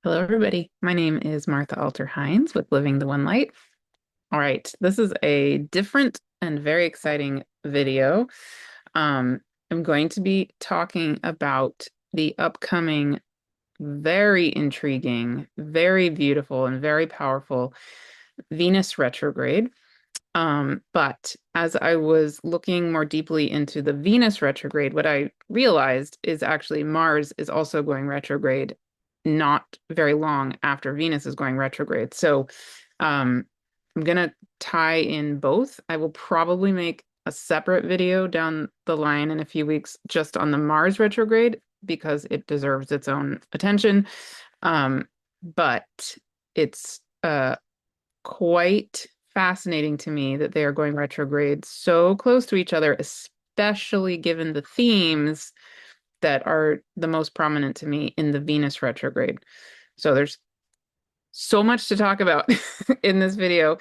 Hello, everybody. My name is Martha Alter Hines with Living the One Light. All right, this is a different and very exciting video. Um, I'm going to be talking about the upcoming, very intriguing, very beautiful, and very powerful Venus retrograde. But as I was looking more deeply into the Venus retrograde, what I realized is actually Mars is also going retrograde not very long after Venus is going retrograde. So I'm gonna tie in both. I will probably make a separate video down the line in a few weeks just on the Mars retrograde because it deserves its own attention. But it's quite fascinating to me that they are going retrograde so close to each other, especially given the themes that are the most prominent to me in the Venus retrograde. So there's so much to talk about in this video.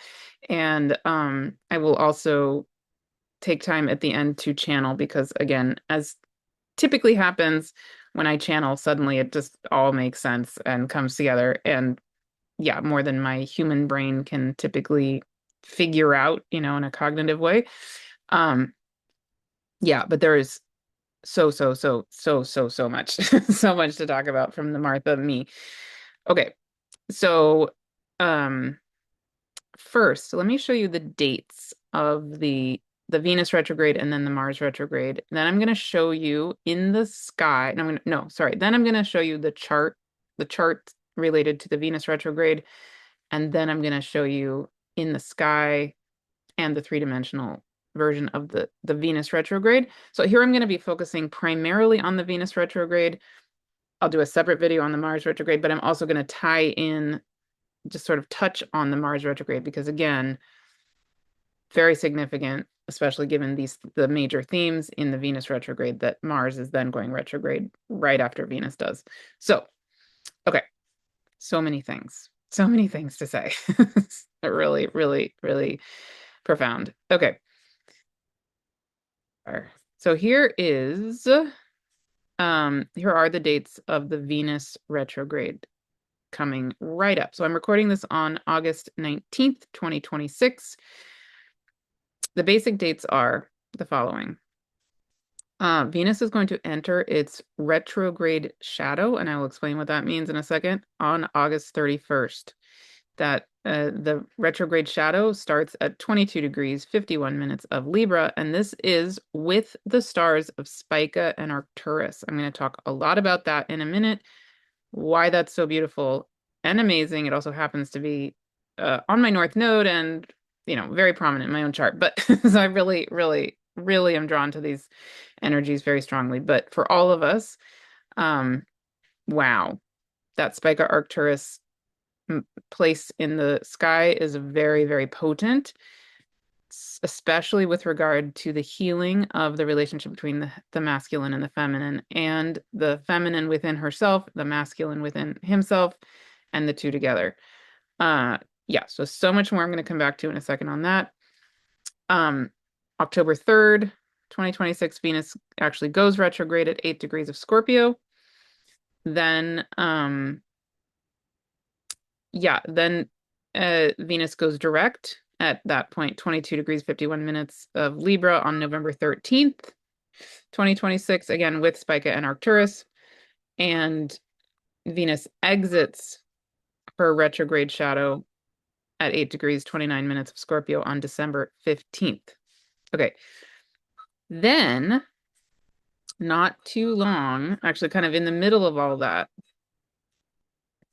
And I will also take time at the end to channel because, again, as typically happens when I channel, suddenly it just all makes sense and comes together. And yeah, more than my human brain can typically figure out, in a cognitive way. Um, yeah, but there is so much, so much to talk about from the Martha me. Okay, so um, first, let me show you the dates of the Venus retrograde and then the Mars retrograde. Then I'm going to show you in the sky. And I'm going to, no, sorry. Then I'm going to show you the chart related to the Venus retrograde. And then I'm going to show you in the sky and the three-dimensional version of the Venus retrograde. So here I'm going to be focusing primarily on the Venus retrograde. I'll do a separate video on the Mars retrograde, but I'm also going to tie in, just sort of touch on the Mars retrograde because, again, very significant, especially given the major themes in the Venus retrograde that Mars is then going retrograde right after Venus does. So, okay, so many things to say. Really, really, really profound. Okay. So here are the dates of the Venus retrograde coming right up. So I'm recording this on August 19th, 2026. The basic dates are the following. Venus is going to enter its retrograde shadow, and I will explain what that means in a second, on August 31st. That the retrograde shadow starts at 22 degrees, 51 minutes of Libra, and this is with the stars of Spica and Arcturus. I'm going to talk a lot about that in a minute, why that's so beautiful and amazing. It also happens to be on my North Node and, very prominent in my own chart. But so I really, really, really am drawn to these energies very strongly. But for all of us, um, wow, that Spica Arcturus place in the sky is very, very potent, especially with regard to the healing of the relationship between the masculine and the feminine, and the feminine within herself, the masculine within himself, and the two together. Yeah, so much more I'm going to come back to in a second on that. October 3rd, 2026, Venus actually goes retrograde at 8 degrees of Scorpio. Then, then Venus goes direct at that point, 22 degrees, 51 minutes of Libra on November 13th, 2026, again with Spica and Arcturus. And Venus exits her retrograde shadow at 8 degrees, 29 minutes of Scorpio on December 15th. Okay. Then, not too long, actually kind of in the middle of all that,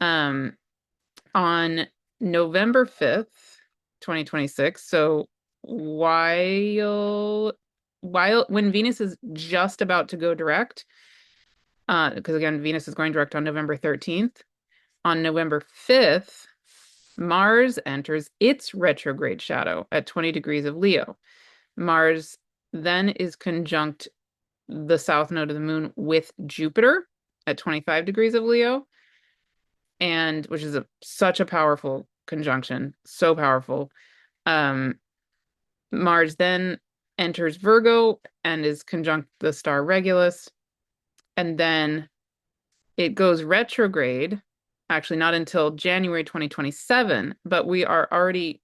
on November 5th, 2026, so while when Venus is just about to go direct, because again, Venus is going direct on November 13th, on November 5th, Mars enters its retrograde shadow at 20 degrees of Leo. Mars then is conjunct the south node of the moon with Jupiter at 25 degrees of Leo, and which is such a powerful conjunction, so powerful. Mars then enters Virgo and is conjunct the star Regulus, and then it goes retrograde actually not until January 2027, but we are already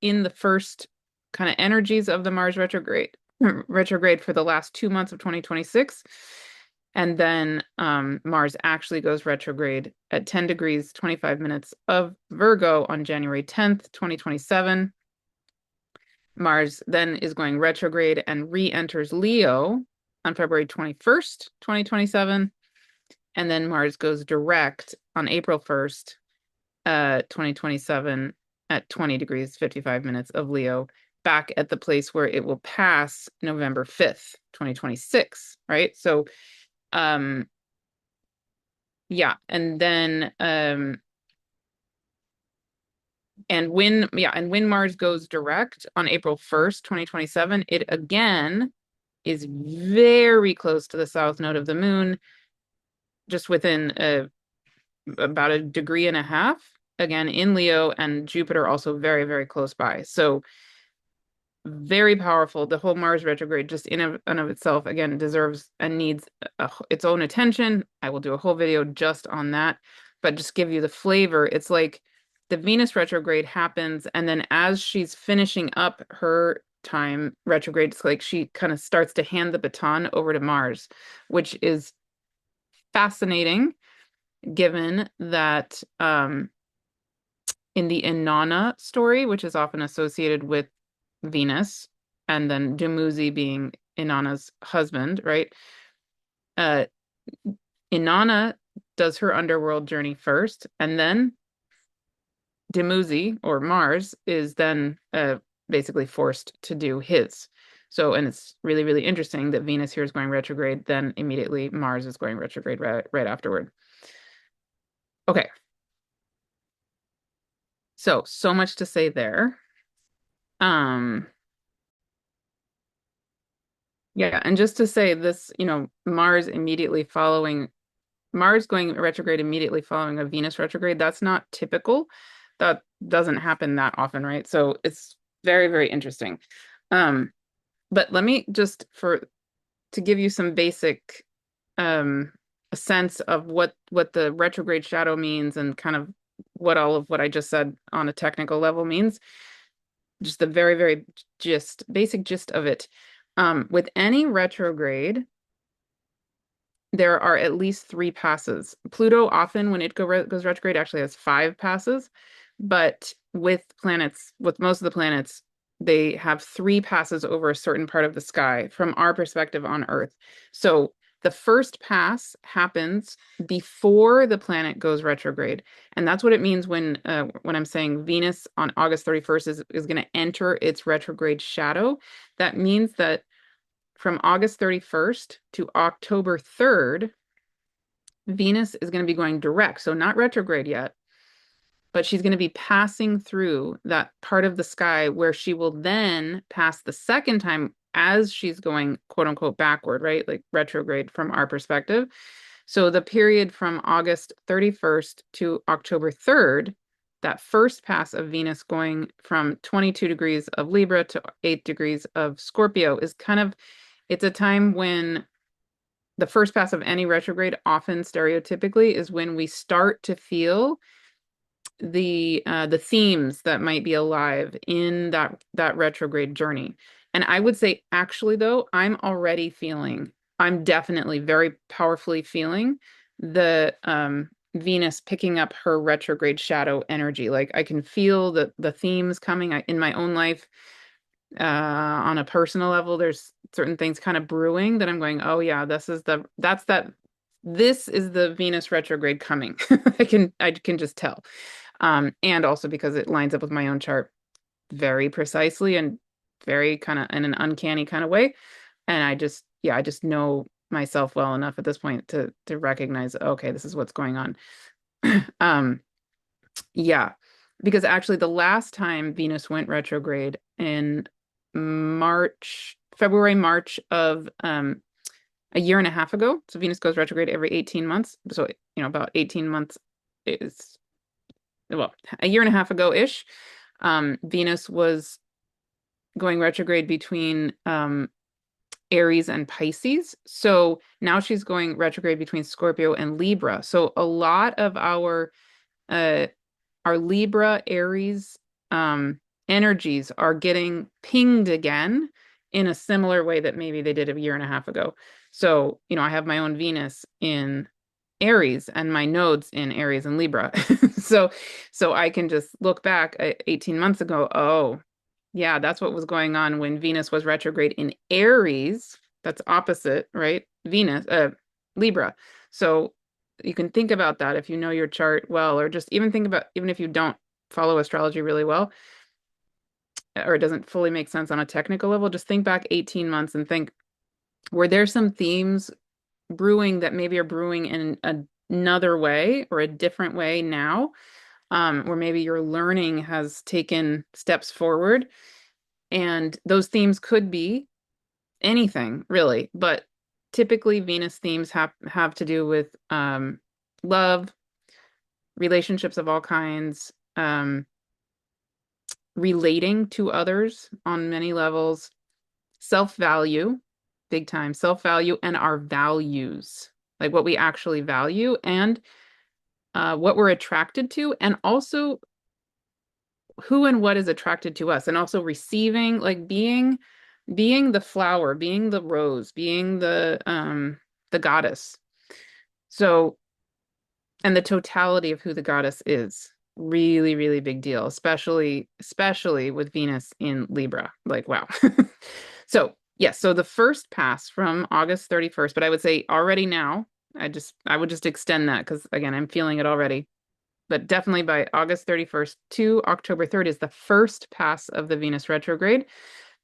in the first kind of energies of the Mars retrograde for the last 2 months of 2026. And then Mars actually goes retrograde at 10 degrees, 25 minutes of Virgo on January 10th, 2027. Mars then is going retrograde and re-enters Leo on February 21st, 2027. And then Mars goes direct on April 1st, 2027 at 20 degrees, 55 minutes of Leo, back at the place where it will pass November 5th, 2026, right? So, yeah, and then and when Mars goes direct on April 1st, 2027, it again is very close to the south node of the moon, just within about 1.5 degrees, again in Leo, and Jupiter also very, very close by. So very powerful. The whole Mars retrograde just in and of itself, again, deserves and needs its own attention. I will do a whole video just on that, but just give you the flavor. It's like the Venus retrograde happens, and then as she's finishing up her time retrograde, it's like she kind of starts to hand the baton over to Mars, which is fascinating, given that in the Inanna story, which is often associated with Venus, and then Dumuzi being Inanna's husband, right? Inanna does her underworld journey first, and then Dumuzi, or Mars, is then basically forced to do his. So, and it's really, really interesting that Venus here is going retrograde, then immediately Mars is going retrograde right afterward. Okay. So much to say there. Yeah, and just to say this, Mars going retrograde immediately following a Venus retrograde, that's not typical. That doesn't happen that often, right? So it's very, very interesting. But let me just to give you some basic a sense of what the retrograde shadow means, and kind of what all of what I just said on a technical level means. Just the very, very basic gist of it. With any retrograde, there are at least 3 passes. Pluto often, when it goes retrograde, actually has 5 passes, but with most of the planets, they have 3 passes over a certain part of the sky from our perspective on Earth. So the first pass happens before the planet goes retrograde, and that's what it means when I'm saying Venus on August 31st is going to enter its retrograde shadow. That means that from August 31st to October 3rd, Venus is going to be going direct, so not retrograde yet, but she's going to be passing through that part of the sky where she will then pass the second time as she's going, quote unquote, backward, right? Like retrograde from our perspective. So the period from August 31st to October 3rd, that first pass of Venus going from 22 degrees of Libra to 8 degrees of Scorpio is it's a time when the first pass of any retrograde, often stereotypically, is when we start to feel the themes that might be alive in that retrograde journey. And I would say, actually, though, I'm definitely very powerfully feeling the Venus picking up her retrograde shadow energy. Like I can feel the themes coming in my own life. On a personal level, there's certain things kind of brewing that I'm going, oh yeah, this is the Venus retrograde coming. I can just tell. And also because it lines up with my own chart very precisely and very kind of in an uncanny kind of way. And I just know myself well enough at this point to recognize, okay, this is what's going on. Yeah, because actually the last time Venus went retrograde in February, March of a year and a half ago. So Venus goes retrograde every 18 months. So, about 18 months is, well, a year and a half ago-ish. Venus was going retrograde between Aries and Pisces. So now she's going retrograde between Scorpio and Libra. So a lot of our uh our Libra, Aries energies are getting pinged again in a similar way that maybe they did a year and a half ago. So, I have my own Venus in Aries and my nodes in Aries and Libra. So, I can just look back at 18 months ago. Oh, yeah, that's what was going on when Venus was retrograde in Aries. That's opposite, right? Venus, Libra. So you can think about that if you know your chart well, or just even think about, even if you don't follow astrology really well, or it doesn't fully make sense on a technical level, just think back 18 months and think, were there some themes brewing that maybe are brewing in another way or a different way now, where maybe your learning has taken steps forward? And those themes could be anything really, but typically Venus themes have to do with love, relationships of all kinds, relating to others on many levels, self-value, big time, self-value, and our values, like what we actually value, and what we're attracted to, and also who and what is attracted to us, and also receiving, like being the flower, being the rose, being the goddess. So, and the totality of who the goddess is, really, really big deal, especially with Venus in Libra. Like, wow. So, yes, so the first pass from August 31st, but I would say already now, I would just extend that because again, I'm feeling it already. But definitely by August 31st to October 3rd is the first pass of the Venus retrograde.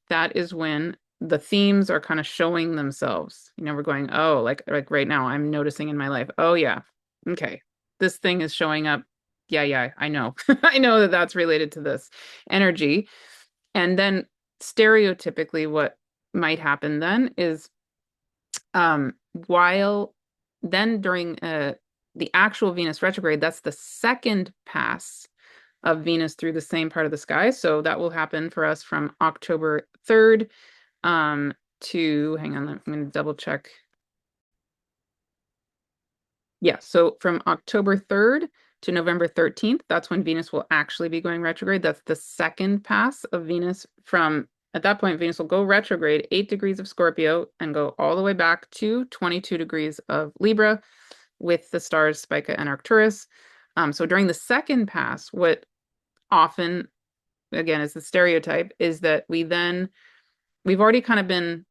That is when the themes are kind of showing themselves. We're going, oh, like right now, I'm noticing in my life, oh yeah, okay, this thing is showing up. Yeah, I know. I know that that's related to this energy. And then stereotypically, what might happen then is, while then during the actual Venus retrograde, that's the second pass of Venus through the same part of the sky. So that will happen for us from October 3rd to, hang on, I'm going to double check. Yeah, so from October 3rd to November 13th, that's when Venus will actually be going retrograde. That's the second pass of Venus from, at that point, Venus will go retrograde 8 degrees of Scorpio and go all the way back to 22 degrees of Libra with the stars Spica and Arcturus. So during the second pass, what often, again, is the stereotype, is that we've already kind of been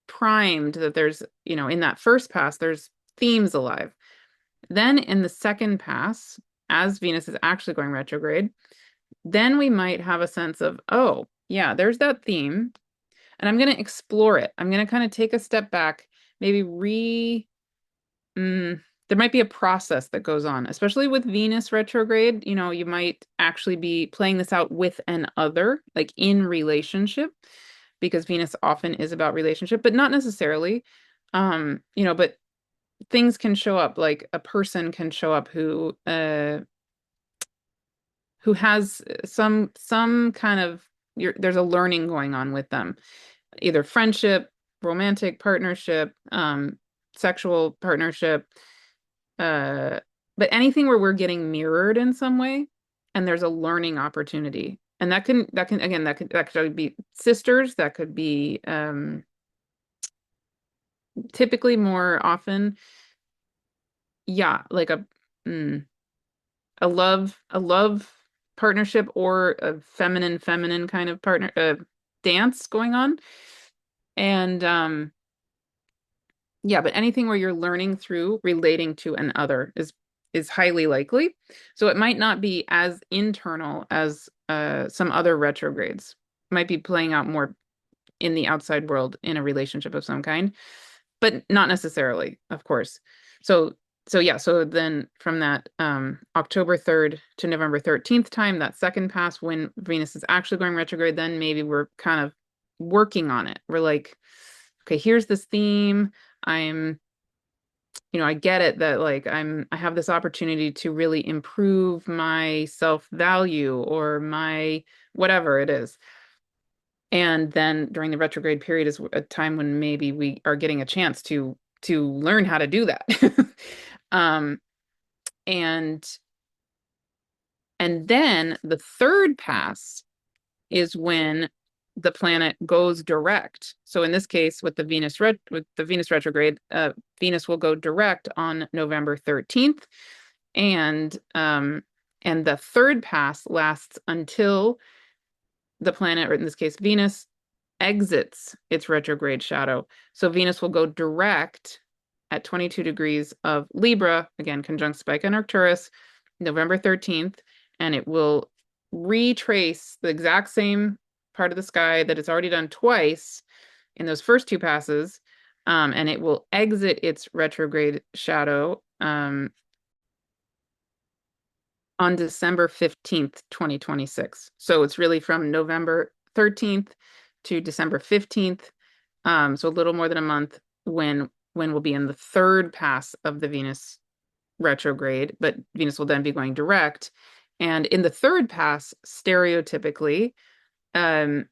primed that there's, in that first pass, there's themes alive. Then in the second pass, as Venus is actually going retrograde, then we might have a sense of, oh, yeah, there's that theme, and I'm going to explore it. I'm going to kind of take a step back, maybe there might be a process that goes on, especially with Venus retrograde. You might actually be playing this out with an other, like in relationship, because Venus often is about relationship, but not necessarily. But things can show up, like a person can show up who has some kind of, there's a learning going on with them, either friendship, romantic partnership, sexual partnership, but anything where we're getting mirrored in some way, and there's a learning opportunity. And that could be sisters, that could be typically more often, yeah, like a love partnership, or a feminine kind of partner dance going on. And yeah, but anything where you're learning through relating to an other is highly likely. So it might not be as internal as some other retrogrades. Might be playing out more in the outside world in a relationship of some kind, but not necessarily, of course. So yeah, so then from that October 3rd to November 13th time, that second pass when Venus is actually going retrograde, then maybe we're kind of working on it. We're like, okay, here's this theme. I get it that like I have this opportunity to really improve my self-value or my whatever it is. And then during the retrograde period is a time when maybe we are getting a chance to learn how to do that. Um, and And then the third pass is when the planet goes direct. So in this case, with the Venus retrograde, Venus will go direct on November 13th, and the third pass lasts until the planet, or in this case, Venus, exits its retrograde shadow. So Venus will go direct at 22 degrees of Libra, again, conjunct Spica and Arcturus, November 13th, and it will retrace the exact same part of the sky that it's already done twice in those first two passes, and it will exit its retrograde shadow on December 15th, 2026. So it's really from November 13th to December 15th. So a little more than a month when we'll be in the third pass of the Venus retrograde, but Venus will then be going direct. And in the third pass, stereotypically, kind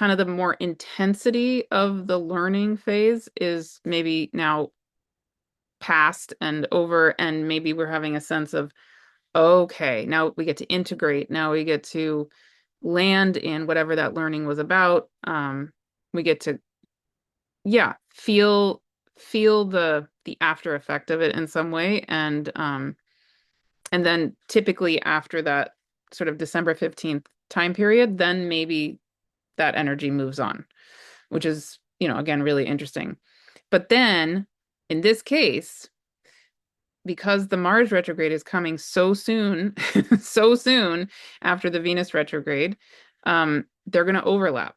of the more intensity of the learning phase is maybe now past and over, and maybe we're having a sense of, okay, now we get to integrate. Now we get to land in whatever that learning was about. We get to, yeah, feel the after effect of it in some way. And then typically after that sort of December 15th time period, then maybe that energy moves on, which is, again, really interesting. But then in this case, because the Mars retrograde is coming so soon, so soon after the Venus retrograde, they're going to overlap.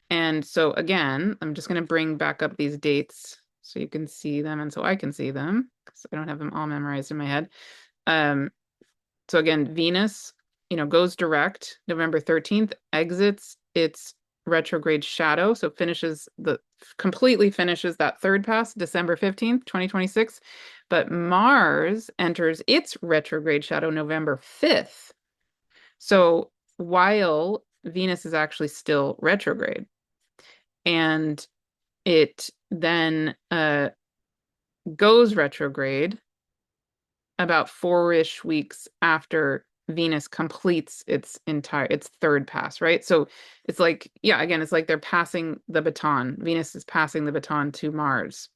And so again, I'm just going to bring back up these dates so you can see them and so I can see them because I don't have them all memorized in my head. So again, Venus, goes direct November 13th, exits its retrograde shadow, so completely finishes that third pass December 15th, 2026. But Mars enters its retrograde shadow November 5th. So while Venus is actually still retrograde, and it then goes retrograde about 4-ish weeks after Venus completes its third pass, right? So it's like, yeah, again, it's like they're passing the baton. Venus is passing the baton to Mars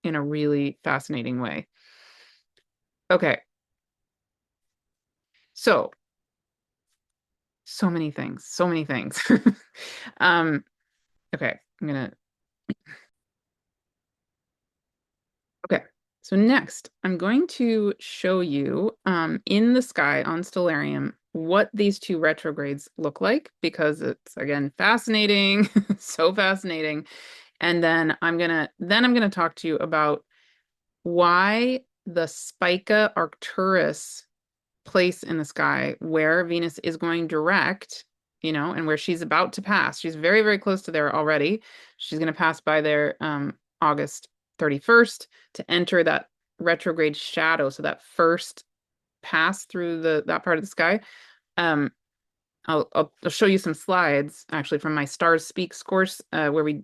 in a really fascinating way. Okay. So many things, so many things. Okay, okay. So next, I'm going to show you in the sky on Stellarium what these two retrogrades look like, because it's, again, fascinating, so fascinating. And then I'm gonna talk to you about why the Spica Arcturus place in the sky, where Venus is going direct, and where she's about to pass. She's very, very close to there already. She's going to pass by there August 31st to enter that retrograde shadow. So that first pass through that part of the sky. I'll show you some slides actually from my Stars Speaks course, where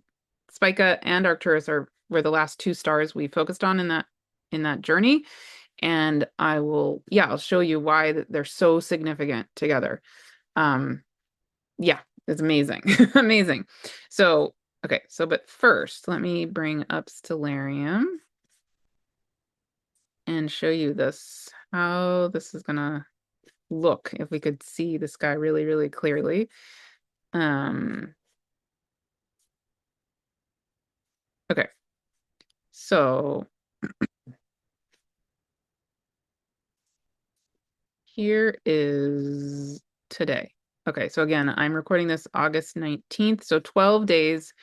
Spica and Arcturus were the last two stars we focused on in that journey. And I'll show you why they're so significant together. Yeah, it's amazing. Amazing. So, okay, but first, let me bring up Stellarium and show you how this is gonna look if we could see the sky really, really clearly. Okay, so here is today. Okay, so again, I'm recording this August 19th, so 12 days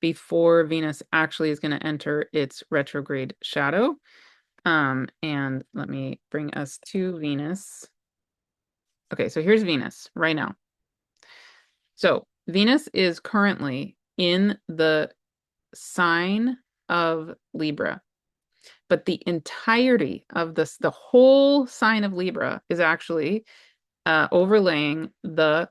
before Venus actually is going to enter its retrograde shadow. And let me bring us to Venus. Okay, so here's Venus right now. So Venus is currently in the sign of Libra, but the entirety of the whole sign of Libra is actually overlaying the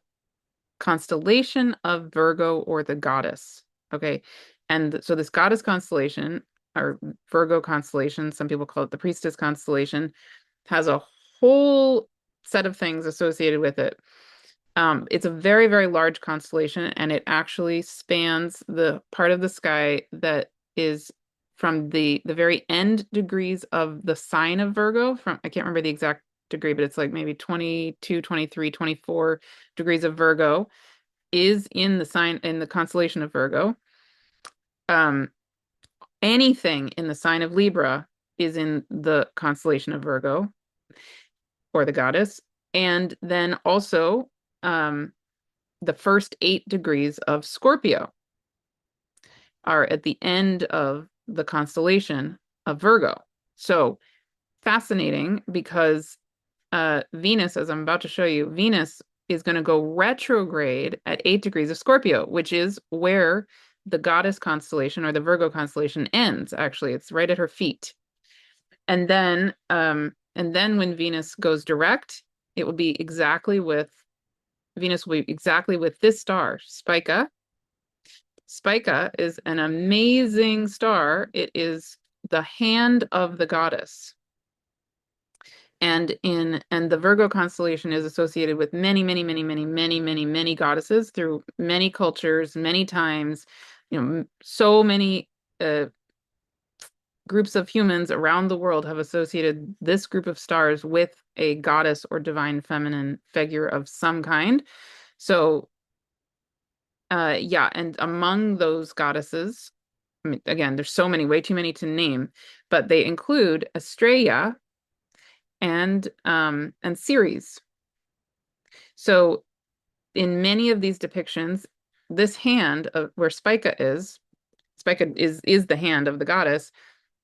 constellation of Virgo, or the goddess. Okay. And so this goddess constellation, or Virgo constellation, some people call it the priestess constellation, has a whole set of things associated with it. It's a very, very large constellation, and it actually spans the part of the sky that is from the very end degrees of the sign of Virgo. From, I can't remember the exact degree, but it's like maybe 22, 23, 24 degrees of Virgo is in the sign, in the constellation of Virgo. Anything in the sign of Libra is in the constellation of Virgo, or the goddess. And then also, the first 8 degrees of Scorpio are at the end of the constellation of Virgo. So fascinating, because Venus, as I'm about to show you, Venus is going to go retrograde at 8 degrees of Scorpio, which is where the goddess constellation, or the Virgo constellation, ends. Actually, it's right at her feet. And then when Venus goes direct, it will be exactly with Venus will be exactly with this star, Spica. Spica is an amazing star. It is the hand of the goddess. And the Virgo constellation is associated with many, many, many, many, many, many, many goddesses through many cultures, many times. So many groups of humans around the world have associated this group of stars with a goddess or divine feminine figure of some kind. So, yeah, and among those goddesses, I mean, again, there's so many, way too many to name, but they include Estrella and Ceres. So, in many of these depictions, this hand of where Spica is the hand of the goddess.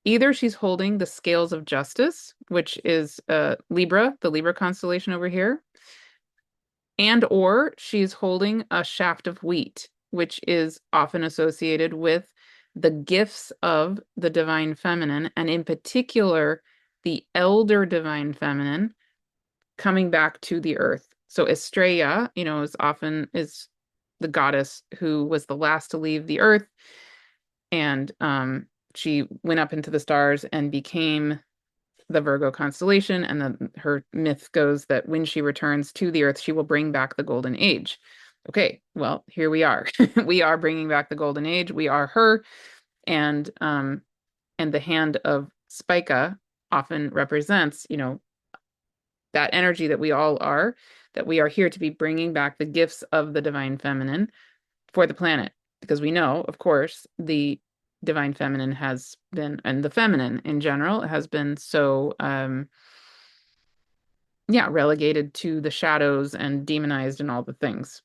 Either she's holding the scales of justice, which is Libra, the Libra constellation over here, and or she's holding a shaft of wheat, which is often associated with the gifts of the divine feminine, and in particular, the elder divine feminine coming back to the earth. So Estrella, is the goddess who was the last to leave the earth, and she went up into the stars and became the Virgo constellation. And then her myth goes that when she returns to the earth, she will bring back the golden age. Okay, well, here we are. We are bringing back the golden age. We are her. And the hand of Spica often represents, that energy that we all are, that we are here to be bringing back the gifts of the divine feminine for the planet. Because we know, of course, the divine feminine has been, and the feminine in general has been so relegated to the shadows and demonized and all the things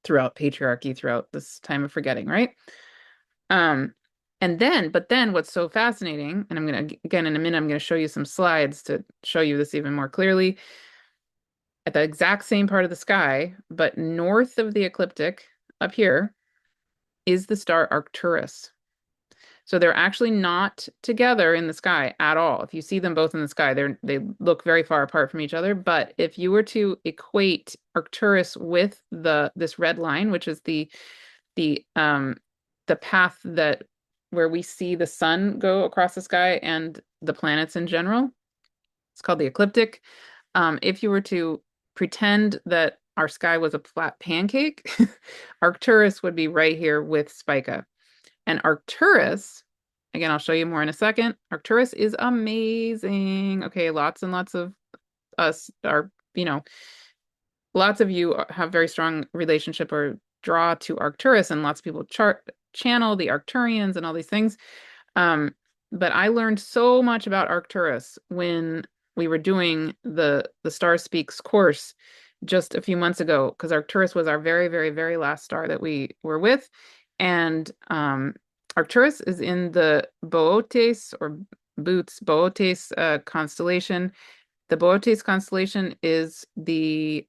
throughout patriarchy, throughout this time of forgetting, right? But then what's so fascinating, and I'm going to, again, in a minute, I'm going to show you some slides to show you this even more clearly. At the exact same part of the sky, but north of the ecliptic, up here, is the star Arcturus. So they're actually not together in the sky at all. If you see them both in the sky, they look very far apart from each other. But if you were to equate Arcturus with this red line, which is the path that where we see the sun go across the sky and the planets in general, it's called the ecliptic. If you were to pretend that our sky was a flat pancake, Arcturus would be right here with Spica. And Arcturus, again, I'll show you more in a second. Arcturus is amazing. Okay, lots and lots of us are, lots of you have very strong relationship or draw to Arcturus, and lots of people channel the Arcturians and all these things. But I learned so much about Arcturus when we were doing the Star Speaks course just a few months ago, because Arcturus was our very, very, very last star that we were with. And Arcturus is in the Boötes or Boötes constellation. The Boötes constellation is the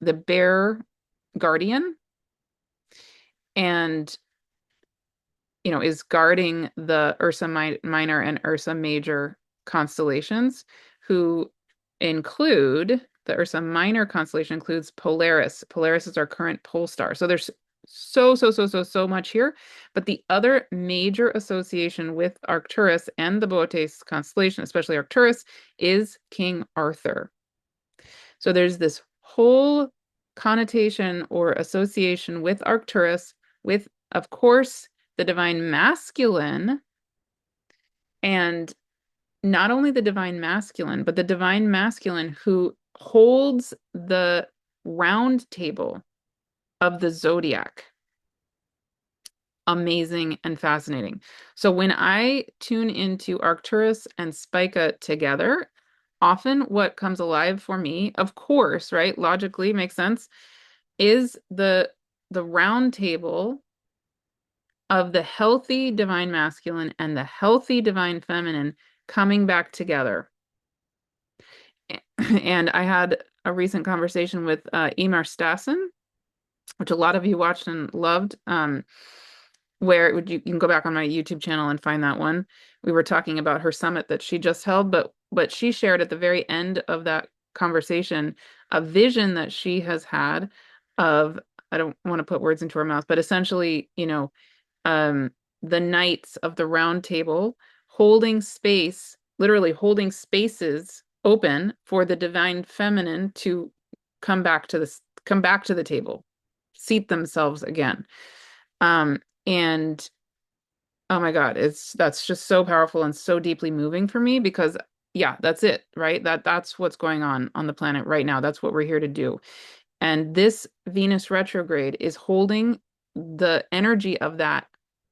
bear guardian, and is guarding the Ursa Minor and Ursa Major constellations, who include the Ursa Minor constellation includes Polaris. Polaris is our current pole star. So there's so much here. But the other major association with Arcturus and the Boötes constellation, especially Arcturus, is King Arthur. So there's this whole connotation or association with Arcturus, with, of course, the divine masculine, and not only the divine masculine, but the divine masculine who holds the round table of the zodiac. Amazing and fascinating. So when I tune into Arcturus and Spica together, often what comes alive for me, of course, right, logically makes sense, is the round table of the healthy divine masculine and the healthy divine feminine coming back together. And I had a recent conversation with Emer Stassen, which a lot of you watched and loved, where you can go back on my YouTube channel and find that one. We were talking about her summit that she just held, but she shared at the very end of that conversation a vision that she has had of, I don't want to put words into her mouth, but essentially, the knights of the round table holding space, literally holding spaces open for the divine feminine to come back to the table, seat themselves again. And oh my God, that's just so powerful and so deeply moving for me because yeah, that's it, right? That's what's going on the planet right now. That's what we're here to do. And this Venus retrograde is holding the energy of that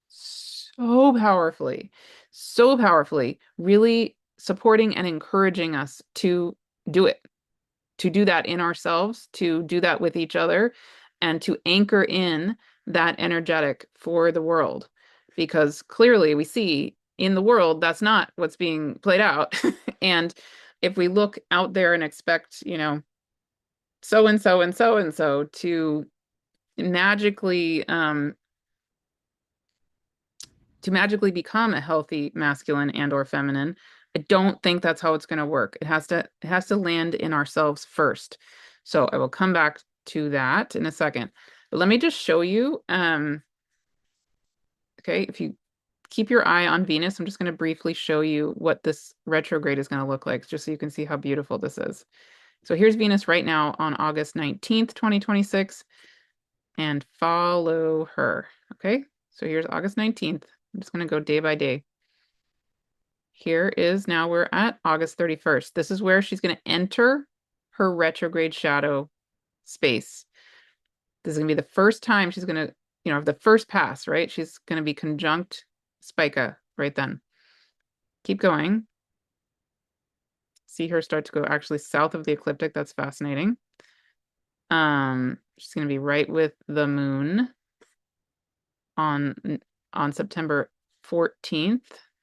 so powerfully, really supporting and encouraging us to do it, to do that in ourselves, to do that with each other, and to anchor in that energetic for the world. Because clearly we see in the world that's not what's being played out. And if we look out there and expect, so and so and so and so to magically become a healthy masculine and or feminine, I don't think that's how it's going to work. It has to land in ourselves first. So I will come back to that in a second. But let me just show you, okay, if you keep your eye on Venus, I'm just going to briefly show you what this retrograde is going to look like, just so you can see how beautiful this is. So here's Venus right now on August 19th, 2026, and follow her. Okay, so here's August 19th. I'm just going to go day by day. Here is now we're at August 31st. This is where she's going to enter her retrograde shadow space. This is going to be the first time she's going to, the first pass, right? She's going to be conjunct Spica right then. Keep going. See her start to go actually south of the ecliptic. That's fascinating. She's going to be right with the moon on September 14th.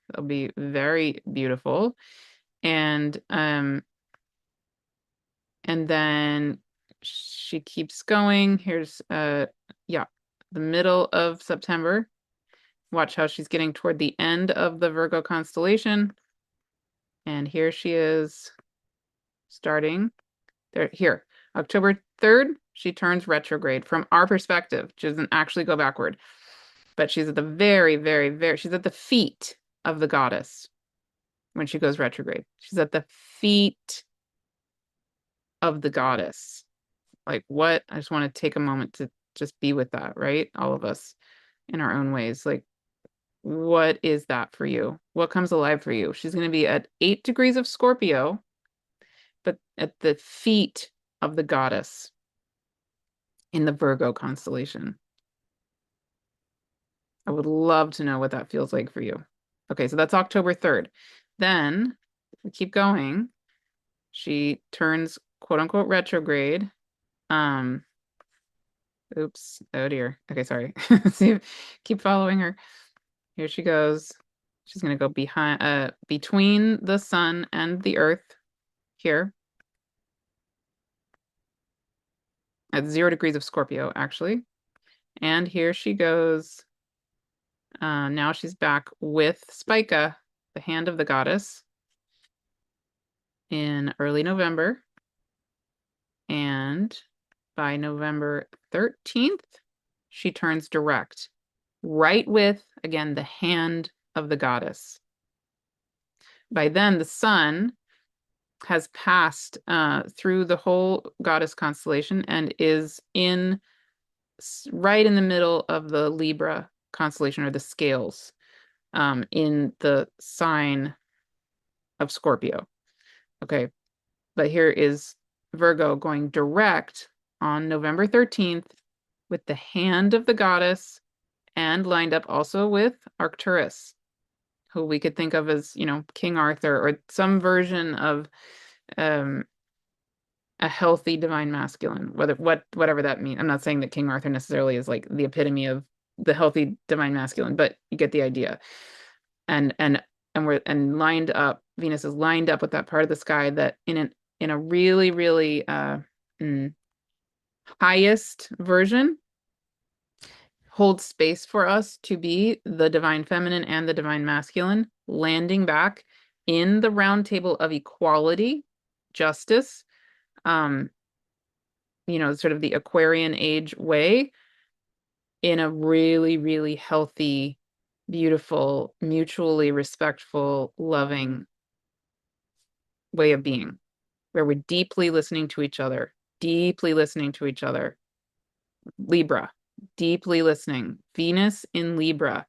That'll be very beautiful. And then she keeps going. Here's yeah, the middle of September. Watch how she's getting toward the end of the Virgo constellation. And here she is starting there. Here, October 3rd, she turns retrograde from our perspective. She doesn't actually go backward, but she's at the very, very, very, she's at the feet of the goddess when she goes retrograde. She's at the feet of the goddess. Like what? I just want to take a moment to just be with that, right? All of us in our own ways. Like, what is that for you? What comes alive for you? She's going to be at 8 degrees of Scorpio, but at the feet of the goddess in the Virgo constellation. I would love to know what that feels like for you. Okay, so that's October 3rd. Then we keep going. She turns quote unquote retrograde. Oops. Oh dear. Okay, sorry. See, keep following her. Here she goes. She's gonna go between the sun and the earth here. At 0 degrees of Scorpio, actually. And here she goes. Now she's back with Spica, the hand of the goddess, in early November. And by November 13th, she turns direct, right with, again, the hand of the goddess. By then, the sun has passed through the whole goddess constellation and is in right in the middle of the Libra constellation, or the scales, in the sign of Scorpio. Okay, but here is Virgo going direct on November 13th with the hand of the goddess, and lined up also with Arcturus, who we could think of as, King Arthur, or some version of um, a healthy divine masculine, whatever that means. I'm not saying that King Arthur necessarily is like the epitome of the healthy divine masculine, but you get the idea. And lined up, Venus is lined up with that part of the sky that in a really, really highest version holds space for us to be the divine feminine and the divine masculine, landing back in the round table of equality, justice, sort of the Aquarian age way, in a really, really healthy, beautiful, mutually respectful, loving way of being, where we're deeply listening to each other, deeply listening to each other. Libra, deeply listening. Venus in Libra,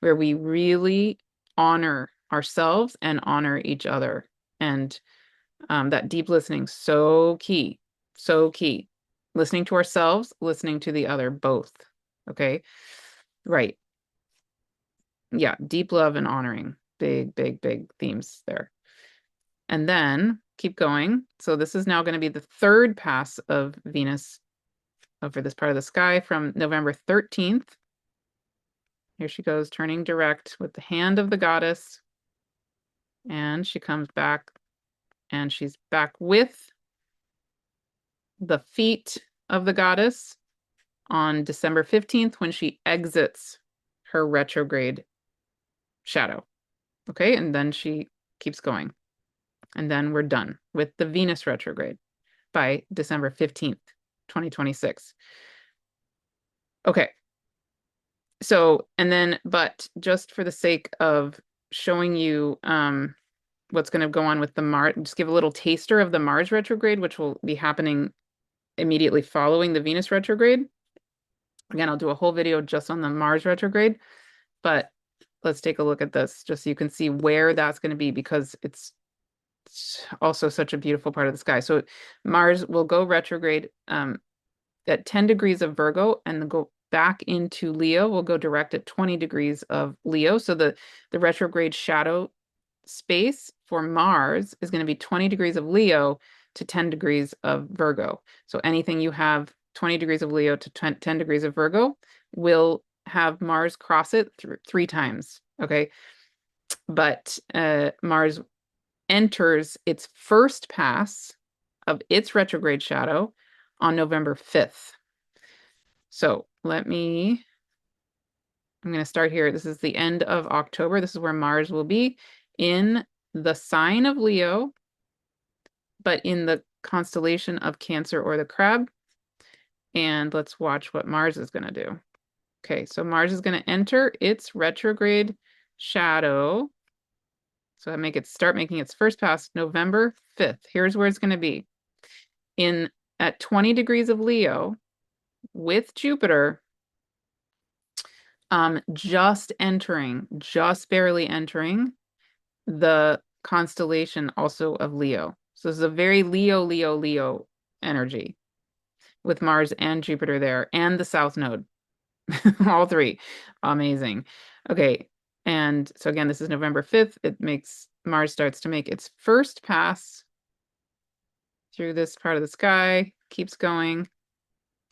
where we really honor ourselves and honor each other. And that deep listening, so key, so key. Listening to ourselves, listening to the other, both. Okay, right. Yeah, deep love and honoring. Big, big, big themes there. And then keep going. So this is now going to be the third pass of Venus over this part of the sky from November 13th. Here she goes, turning direct with the hand of the goddess. And she comes back, and she's back with the feet of the goddess on December 15th, when she exits her retrograde shadow. Okay, and then she keeps going. And then we're done with the Venus retrograde by December 15th, 2026. Okay. So, but just for the sake of showing you what's going to go on with the Mars, just give a little taster of the Mars retrograde, which will be happening immediately following the Venus retrograde. Again, I'll do a whole video just on the Mars retrograde, but let's take a look at this just so you can see where that's going to be, because it's also such a beautiful part of the sky. So Mars will go retrograde at 10 degrees of Virgo, and go back into Leo. Will go direct at 20 degrees of Leo. So the retrograde shadow space for Mars is going to be 20 degrees of Leo to 10 degrees of Virgo. So anything you have 20 degrees of Leo to 10 degrees of Virgo will have Mars cross it three times. Okay. But Mars enters its first pass of its retrograde shadow on November 5th. So I'm going to start here. This is the end of October. This is where Mars will be in the sign of Leo, but in the constellation of Cancer or the Crab. And let's watch what Mars is going to do. Okay, so Mars is going to enter its retrograde shadow. So start making its first pass November 5th. Here's where it's going to be. At 20 degrees of Leo with Jupiter, just barely entering the constellation also of Leo. So this is a very Leo, Leo, Leo energy with Mars and Jupiter there, and the South Node. All three. Amazing. Okay. And so again, this is November 5th. Mars starts to make its first pass through this part of the sky, keeps going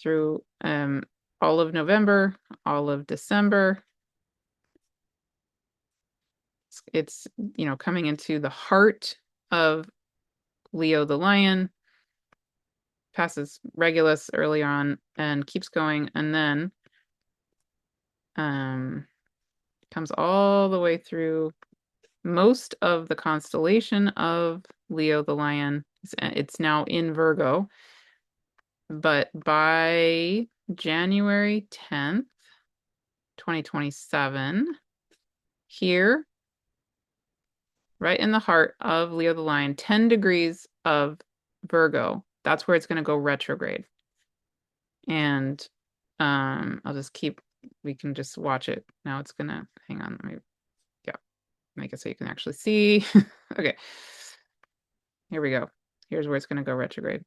through all of November, all of December. It's coming into the heart of Leo the Lion, passes Regulus early on and keeps going, and then comes all the way through most of the constellation of Leo the Lion. It's now in Virgo, but by January 10th, 2027, here right in the heart of Leo the Lion, 10 degrees of Virgo. That's where it's going to go retrograde. And I'll just we can just watch it. Now it's going to, hang on, let me, yeah, make it so you can actually see. Okay, here we go. Here's where it's going to go retrograde.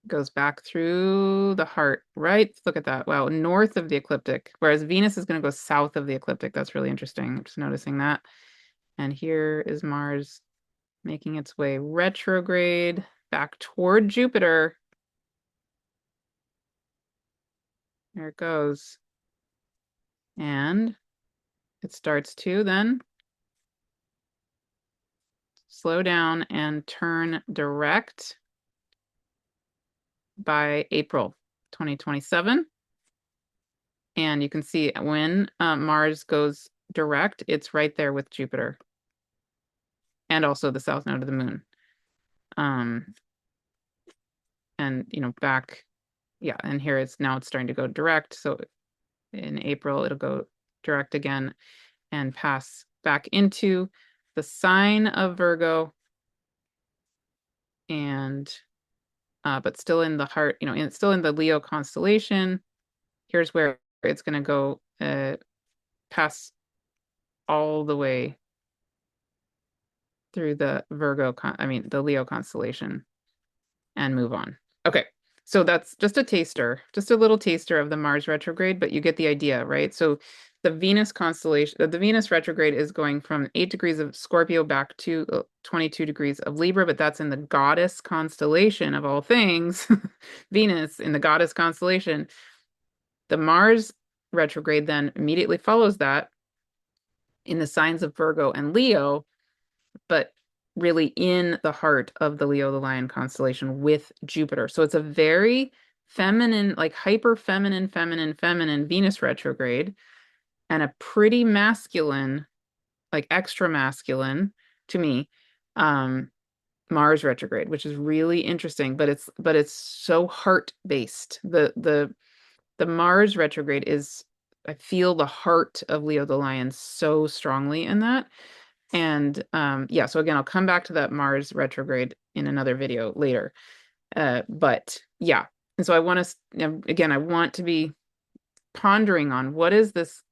Goes back through the heart, right? Look at that. Wow, north of the ecliptic, whereas Venus is going to go south of the ecliptic. That's really interesting. I'm just noticing that. And here is Mars making its way retrograde back toward Jupiter. There it goes. And it starts to then slow down and turn direct by April 2027. And you can see when Mars goes direct, it's right there with Jupiter and also the south node of the moon. And, you know, back, yeah, and here it's starting to go direct. So in April, it'll go direct again and pass back into the sign of Virgo, and but still in the heart, you know, it's still in the Leo constellation. Here's where it's going to go pass all the way through the the Leo constellation and move on. Okay, so that's just a taster, just a little taster of the Mars retrograde, but you get the idea, right? So the Venus constellation, the Venus retrograde is going from 8 degrees of Scorpio back to 22 degrees of Libra, but that's in the goddess constellation of all things, Venus in the goddess constellation. The Mars retrograde then immediately follows that in the signs of Virgo and Leo, but really in the heart of the Leo the Lion constellation with Jupiter. So it's a very feminine, like hyper feminine, feminine Venus retrograde, and a pretty masculine, like extra masculine to me, Mars retrograde, which is really interesting, but it's so heart based. The Mars retrograde is, I feel the heart of Leo the Lion so strongly in that. And yeah, so again, I'll come back to that Mars retrograde in another video later. But yeah, and so I want to, again, I want to be pondering on what is this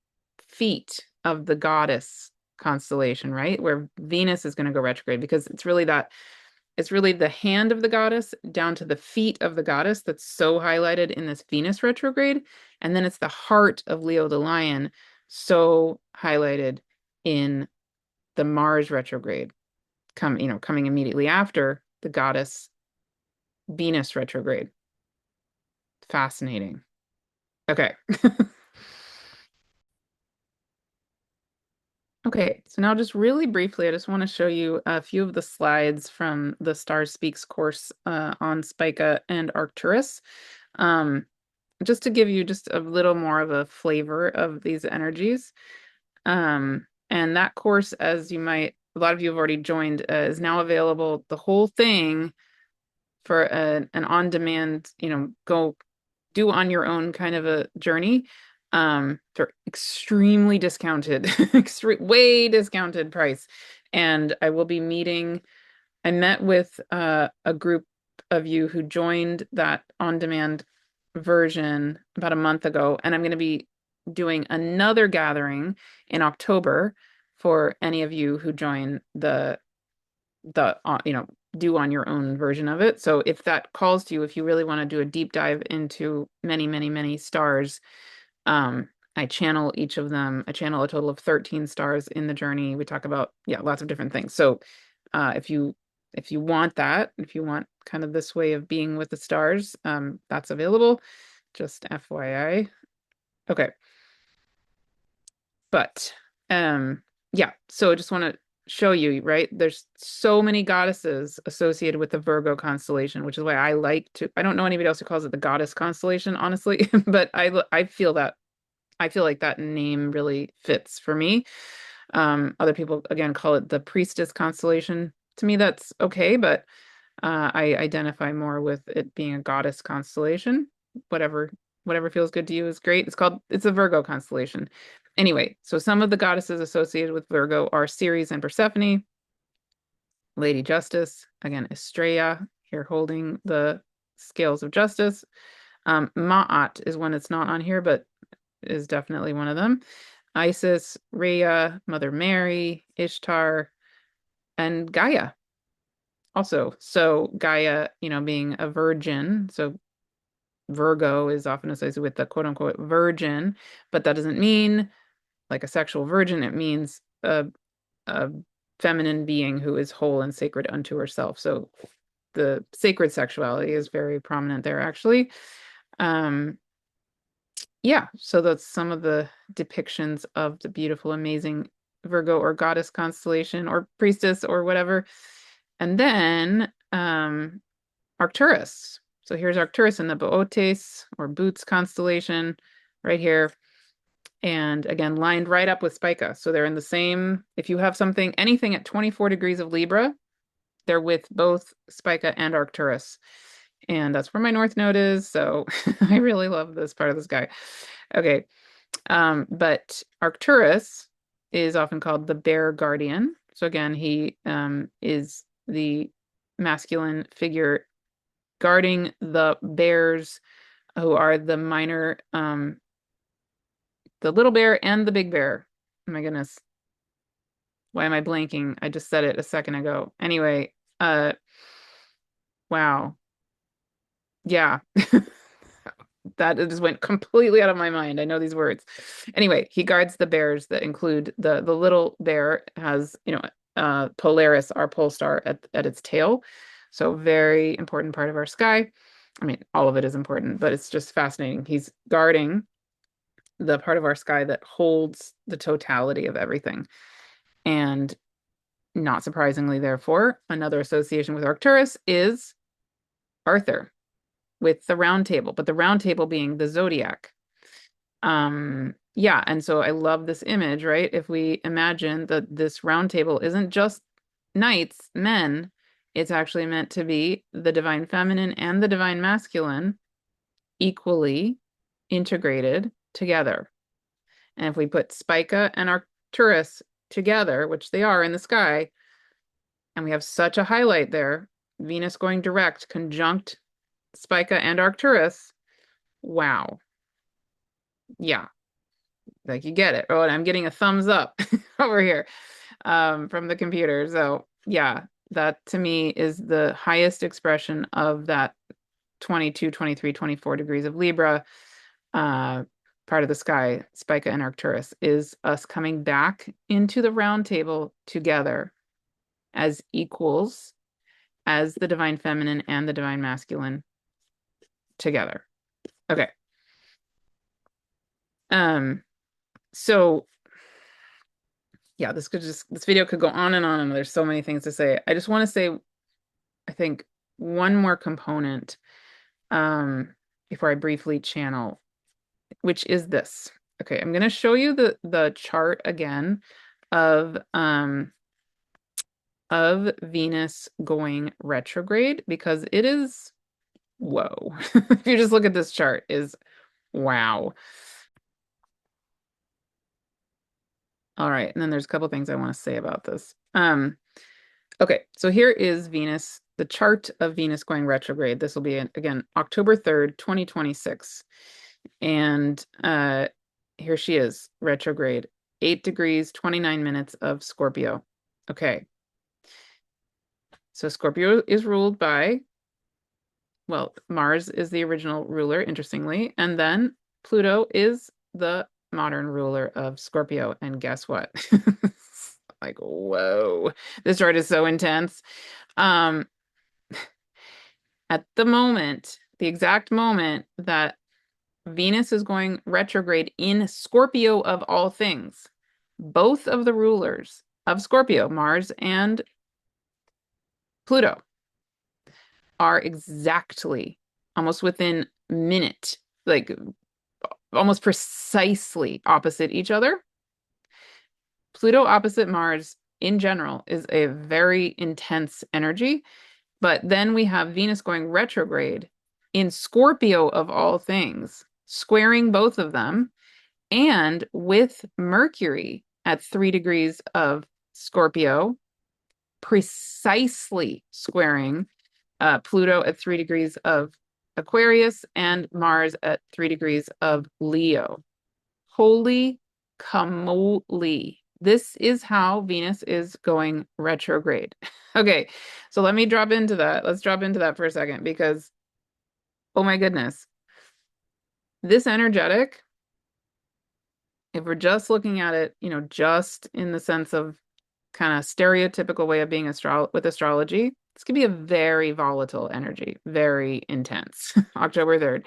feat of the goddess constellation, right? Where Venus is going to go retrograde, because it's really the hand of the goddess down to the feet of the goddess that's so highlighted in this Venus retrograde. And then it's the heart of Leo the Lion, so highlighted in the Mars retrograde, coming immediately after the goddess Venus retrograde. Fascinating. Okay. Okay, so now just really briefly, I just want to show you a few of the slides from the Stars Speaks course on Spica and Arcturus, just to give you just a little more of a flavor of these energies. And that course, as a lot of you have already joined, is now available, the whole thing, for an on-demand, go do on your own kind of a journey, for extremely discounted, way discounted price. And I met with a group of you who joined that on-demand version about a month ago, and I'm going to be doing another gathering in October for any of you who join the do on your own version of it. So if that calls to you, if you really want to do a deep dive into many, many, many stars, I channel each of them. I channel a total of 13 stars in the journey. We talk about, lots of different things. So if you want that, if you want kind of this way of being with the stars, that's available. Just FYI. Okay. But yeah, so I just want to show you, right? There's so many goddesses associated with the Virgo constellation, which is why I don't know anybody else who calls it the goddess constellation, honestly, but I feel like that name really fits for me. Other people, again, call it the priestess constellation. To me, that's okay, but I identify more with it being a goddess constellation. Whatever feels good to you is great. It's a Virgo constellation. Anyway, so some of the goddesses associated with Virgo are Ceres and Persephone, Lady Justice, again, Estrella, here holding the scales of justice. Ma'at is one that's not on here, but is definitely one of them. Isis, Rhea, Mother Mary, Ishtar, and Gaia also. So Gaia, being a virgin, so Virgo is often associated with the quote unquote virgin, but that doesn't mean like a sexual virgin. It means a feminine being who is whole and sacred unto herself. So the sacred sexuality is very prominent there, actually. Yeah, so that's some of the depictions of the beautiful, amazing Virgo or goddess constellation or priestess or whatever. And then Arcturus. So here's Arcturus in the Bootes or Boots constellation right here. And again, lined right up with Spica. So they're in the same, if you have something, anything at 24 degrees of Libra, they're with both Spica and Arcturus. And that's where my North Node is. So I really love this part of the sky. Okay. But Arcturus is often called the bear guardian. So again, he is the masculine figure guarding the bears who are the minor, the little bear and the big bear. Oh my goodness. Why am I blanking? I just said it a second ago. Anyway, wow. Yeah. That just went completely out of my mind. I know these words. Anyway, he guards the bears that include the little bear has, Polaris, our pole star at its tail. So very important part of our sky. I mean, all of it is important, but it's just fascinating. He's guarding the part of our sky that holds the totality of everything. And not surprisingly, therefore, another association with Arcturus is Arthur with the round table, but the round table being the zodiac. Yeah, and so I love this image, right? If we imagine that this round table isn't just knights, men, it's actually meant to be the divine feminine and the divine masculine equally integrated together. And if we put Spica and Arcturus together, which they are in the sky, and we have such a highlight there, Venus going direct, conjunct Spica and Arcturus, wow. Yeah, like you get it. Oh, and I'm getting a thumbs up over here from the computer. So yeah, that to me is the highest expression of that 22, 23, 24 degrees of Libra part of the sky, Spica and Arcturus, is us coming back into the round table together as equals, as the divine feminine and the divine masculine together. Okay. So yeah, this video could go on, and there's so many things to say. I just want to say, I think one more component before I briefly channel, which is this. Okay, I'm going to show you the chart again of Venus going retrograde, because it is, whoa. If you just look at this chart, is wow. All right, and then there's a couple things I want to say about this. Okay, so here is Venus, the chart of Venus going retrograde. This will be, again, October 3rd, 2026. And here she is, retrograde, 8 degrees, 29 minutes of Scorpio. Okay. So Scorpio is ruled by, well, Mars is the original ruler, interestingly, and then Pluto is the modern ruler of Scorpio. And guess what? Like, whoa, this chart is so intense. At the moment, the exact moment that Venus is going retrograde in Scorpio of all things, both of the rulers of Scorpio, Mars and Pluto, are exactly almost within minute, like almost precisely opposite each other. Pluto opposite Mars in general is a very intense energy, but then we have Venus going retrograde in Scorpio of all things, squaring both of them. And with Mercury at 3 degrees of Scorpio, precisely squaring Pluto at 3 degrees of Aquarius and Mars at 3 degrees of Leo. Holy camoli. This is how Venus is going retrograde. Okay, so let me drop into that. Let's drop into that for a second because, oh my goodness, this energetic, if we're just looking at it, just in the sense of kind of stereotypical way of being with astrology, this could be a very volatile energy, very intense. October 3rd.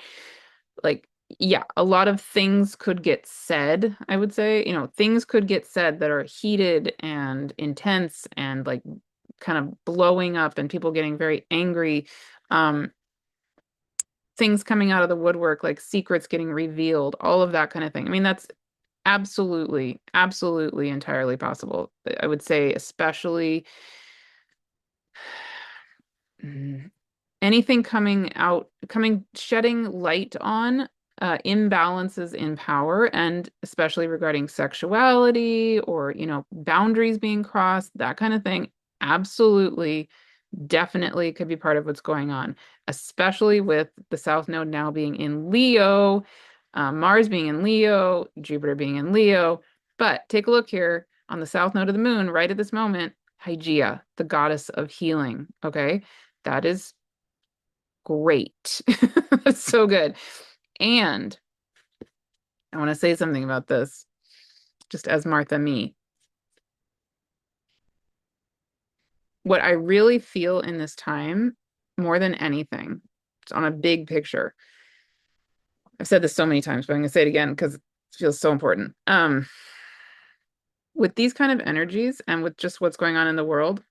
Like, yeah, a lot of things could get said, I would say. Things could get said that are heated and intense and like kind of blowing up and people getting very angry. Things coming out of the woodwork, like secrets getting revealed, all of that kind of thing. I mean, that's absolutely, absolutely entirely possible. I would say, especially anything shedding light on imbalances in power, and especially regarding sexuality or, boundaries being crossed, that kind of thing. Absolutely, definitely could be part of what's going on, especially with the South Node now being in Leo, Mars being in Leo, Jupiter being in Leo. But take a look here on the South Node of the Moon, right at this moment, Hygeia, the goddess of healing. Okay, that is great. That's so good. And I want to say something about this, just as Martha me. What I really feel in this time, more than anything, it's on a big picture. I've said this so many times, but I'm going to say it again because it feels so important. With these kind of energies and with just what's going on in the world,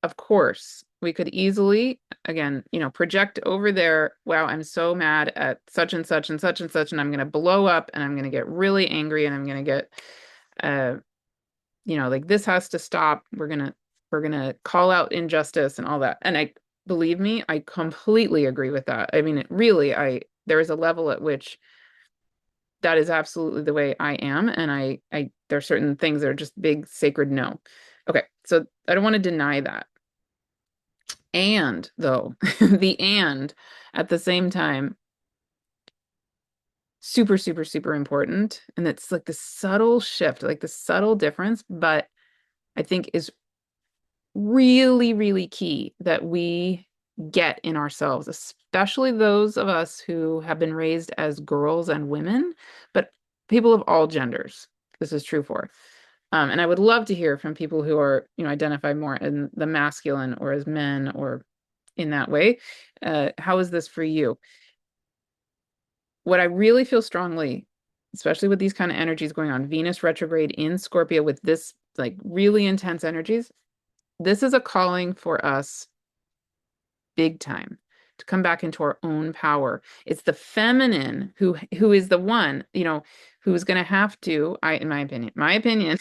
of course, we could easily, again, project over there, wow, I'm so mad at such and such and such and such, and I'm going to blow up and I'm going to get really angry and I'm going to get, like this has to stop. We're going to call out injustice and all that. And believe me, I completely agree with that. I mean, there is a level at which that is absolutely the way I am. And there are certain things that are just big, sacred no. Okay, so I don't want to deny that. And though, and at the same time, super, super, super important. And it's like the subtle shift, like the subtle difference, but I think is really, really key that we get in ourselves, especially those of us who have been raised as girls and women, but people of all genders, this is true for. And I would love to hear from people who are, identify more in the masculine or as men or in that way. How is this for you? What I really feel strongly, especially with these kind of energies going on, Venus retrograde in Scorpio with this like really intense energies, this is a calling for us big time to come back into our own power. It's the feminine who is the one, who's going to have to, in my opinion,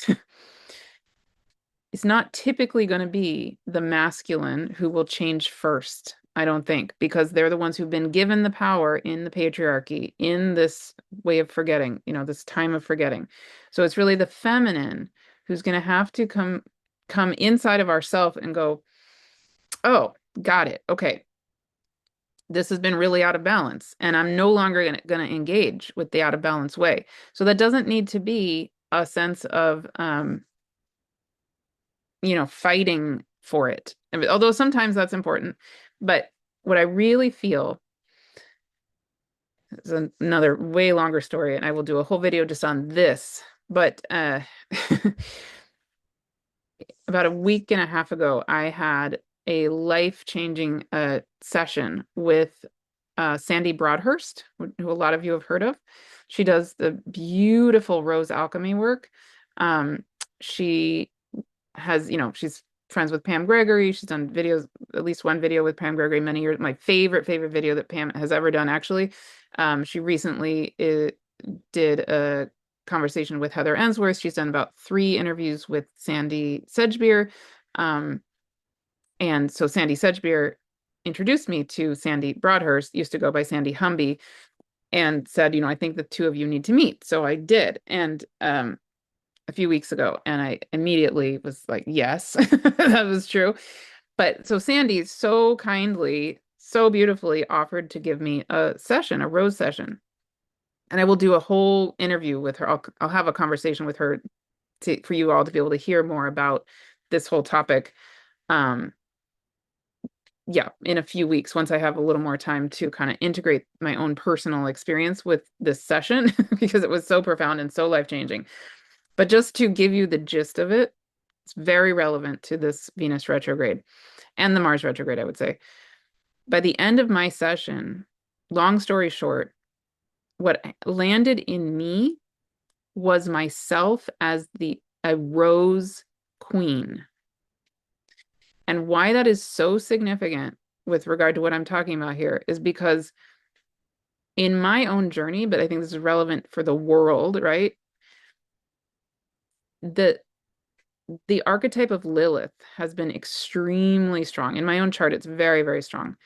it's not typically going to be the masculine who will change first, I don't think, because they're the ones who've been given the power in the patriarchy, in this way of forgetting, this time of forgetting. So it's really the feminine who's going to have to come inside of ourselves and go, oh, got it. Okay. This has been really out of balance, and I'm no longer going to engage with the out of balance way. So that doesn't need to be a sense of, fighting for it. Although sometimes that's important. But what I really feel is another way longer story, and I will do a whole video just on this. But about a week and a half ago, I had a life-changing session with Sandy Broadhurst, who a lot of you have heard of. She does the beautiful rose alchemy work. She has, she's friends with Pam Gregory. She's done videos, at least one video with Pam Gregory many years. My favorite video that Pam has ever done, actually. She recently did a conversation with Heather Ensworth. She's done about 3 interviews with Sandy Sedgbeer. And so Sandy Sedgbeer introduced me to Sandy Broadhurst, used to go by Sandy Humby. and said, I think the two of you need to meet. So I did. And a few weeks ago, and I immediately was like, yes, that was true. But so Sandy so kindly, so beautifully offered to give me a session, a rose session. And I will do a whole interview with her. I'll have a conversation with her for you all to be able to hear more about this whole topic. Um, yeah, in a few weeks, once I have a little more time to kind of integrate my own personal experience with this session, because it was so profound and so life-changing. But just to give you the gist of it, it's very relevant to this Venus retrograde and the Mars retrograde, I would say. By the end of my session, long story short, what landed in me was myself as a rose queen. And why that is so significant with regard to what I'm talking about here is because in my own journey, but I think this is relevant for the world, right? The archetype of Lilith has been extremely strong. In my own chart, it's very, very strong.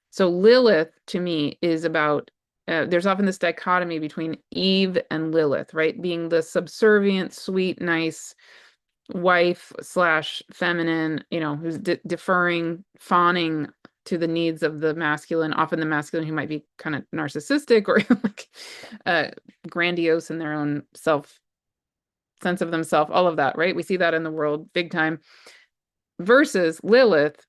So Lilith, to me, is about, there's often this dichotomy between Eve and Lilith, right? Being the subservient, sweet, nice wife slash feminine, who's deferring, fawning to the needs of the masculine, often the masculine who might be kind of narcissistic or like grandiose in their own sense of themselves, all of that, right? We see that in the world big time. Versus Lilith,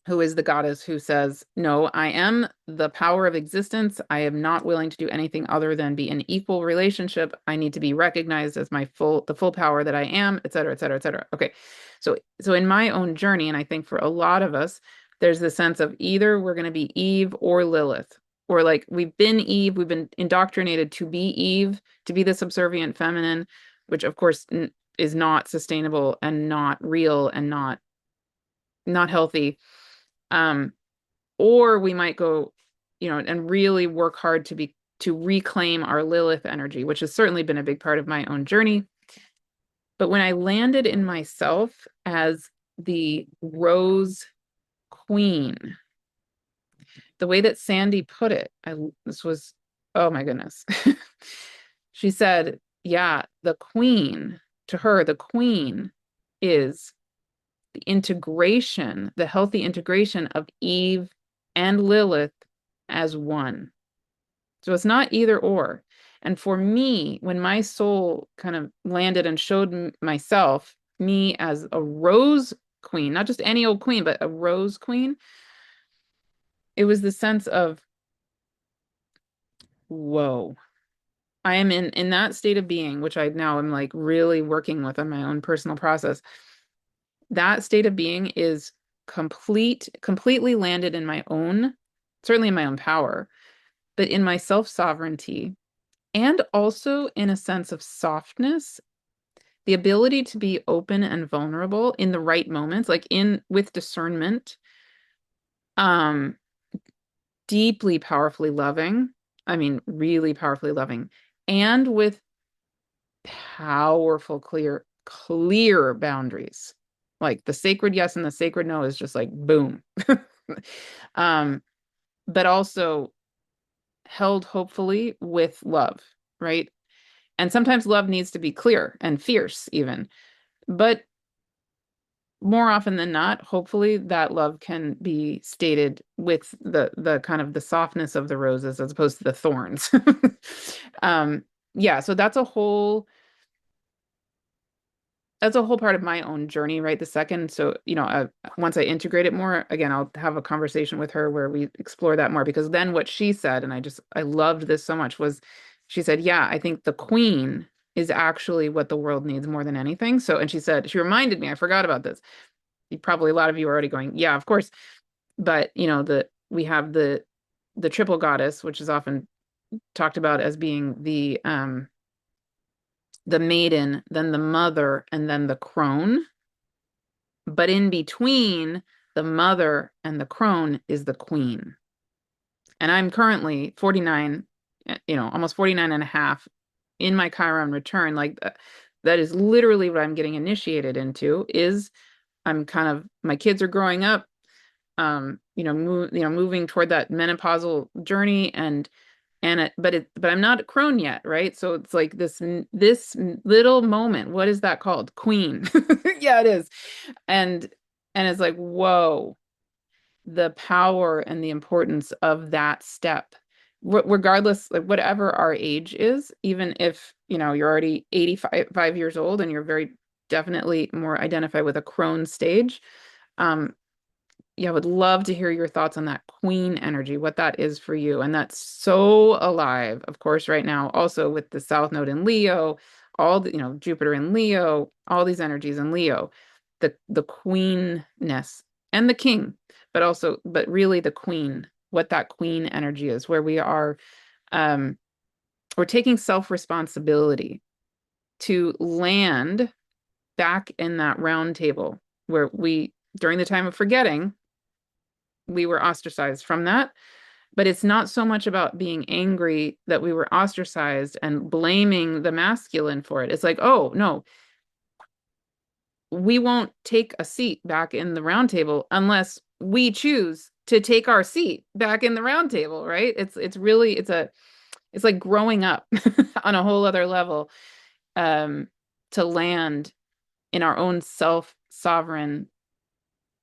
who is the goddess who says, no, I am the power of existence. I am not willing to do anything other than be in equal relationship. I need to be recognized as the full power that I am, et cetera, et cetera, et cetera. Okay. So in my own journey, and I think for a lot of us, there's the sense of either we're going to be Eve or Lilith, or like we've been Eve, we've been indoctrinated to be Eve, to be the subservient feminine, which of course is not sustainable and not real and not healthy. Or we might go, and really work hard to reclaim our Lilith energy, which has certainly been a big part of my own journey. But when I landed in myself as the rose queen, the way that Sandy put it, this was, oh my goodness. She said, yeah, the queen, to her, the queen is the integration, the healthy integration of Eve and Lilith as one. So it's not either or. And for me, when my soul kind of landed and showed myself, me as a rose queen, not just any old queen, but a rose queen, it was the sense of, whoa, I am in that state of being, which I now am like really working with on my own personal process. That state of being is completely landed in my own, certainly in my own power, but in my self-sovereignty, and also in a sense of softness, the ability to be open and vulnerable in the right moments, like with discernment, deeply powerfully loving, I mean, really powerfully loving, and with powerful, clear boundaries. Like the sacred yes and the sacred no is just like boom. But also held hopefully with love, right? And sometimes love needs to be clear and fierce even. But more often than not, hopefully that love can be stated with the kind of the softness of the roses as opposed to the thorns. Yeah, so that's a whole part of my own journey, right? The second, so once I integrate it more, again, I'll have a conversation with her where we explore that more, because then what she said, and I loved this so much, was she said, yeah, I think the queen is actually what the world needs more than anything. So, and she reminded me, I forgot about this. Probably a lot of you are already going, yeah, of course. But we have the triple goddess, which is often talked about as being the maiden, then the mother, and then the crone. But in between the mother and the crone is the queen. And I'm currently 49, almost 49 and a half in my Chiron return. Like that is literally what I'm getting initiated into. My kids are growing up, moving toward that menopausal journey, and but I'm not a crone yet, right? So it's like this little moment. What is that called? Queen. Yeah, it is. And it's like, whoa, the power and the importance of that step. Regardless, like whatever our age is, even if, you're already 85 years old and you're very definitely more identified with a crone stage. Yeah, I would love to hear your thoughts on that queen energy, what that is for you. And that's so alive, of course, right now, also with the South Node in Leo, all the, Jupiter in Leo, all these energies in Leo, the queenness and the king, but really the queen, what that queen energy is, where um, we're taking self-responsibility to land back in that round table where during the time of forgetting, we were ostracized from that. But it's not so much about being angry that we were ostracized and blaming the masculine for it. It's like, oh, no, we won't take a seat back in the round table unless we choose to take our seat back in the round table, right? It's like growing up on a whole other level, to land in our own sovereign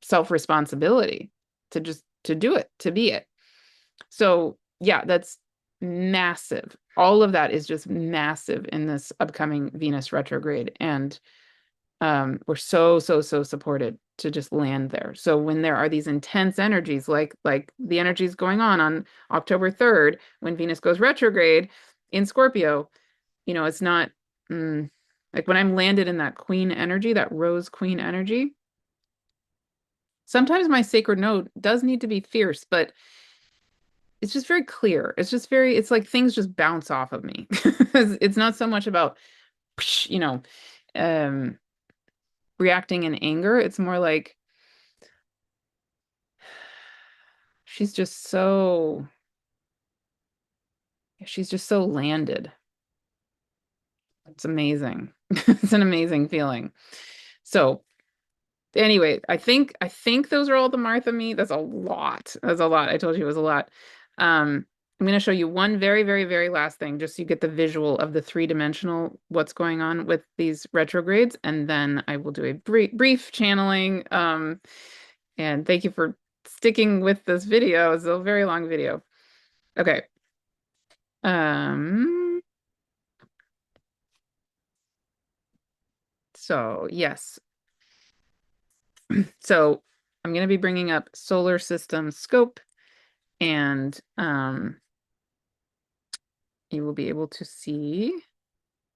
self-responsibility, to do it, to be it. So yeah, that's massive. All of that is just massive in this upcoming Venus retrograde. And we're so supported to just land there. So when there are these intense energies, like the energies going on October 3rd, when Venus goes retrograde in Scorpio, it's not like when I'm landed in that queen energy, that rose queen energy. Sometimes my sacred node does need to be fierce, but it's just very clear. It's like things just bounce off of me. It's not so much about, you know, um, reacting in anger. It's more like she's just so, she's just so landed. It's amazing. It's an amazing feeling. So anyway, I think those are all the Martha me. That's a lot. That's a lot. I told you it was a lot. I'm going to show you one very, very, very last thing, just so you get the visual of the three-dimensional, what's going on with these retrogrades, and then I will do a brief channeling. And thank you for sticking with this video. It's a very long video. Okay. Um, so yes. So I'm going to be bringing up solar system scope, and you will be able to see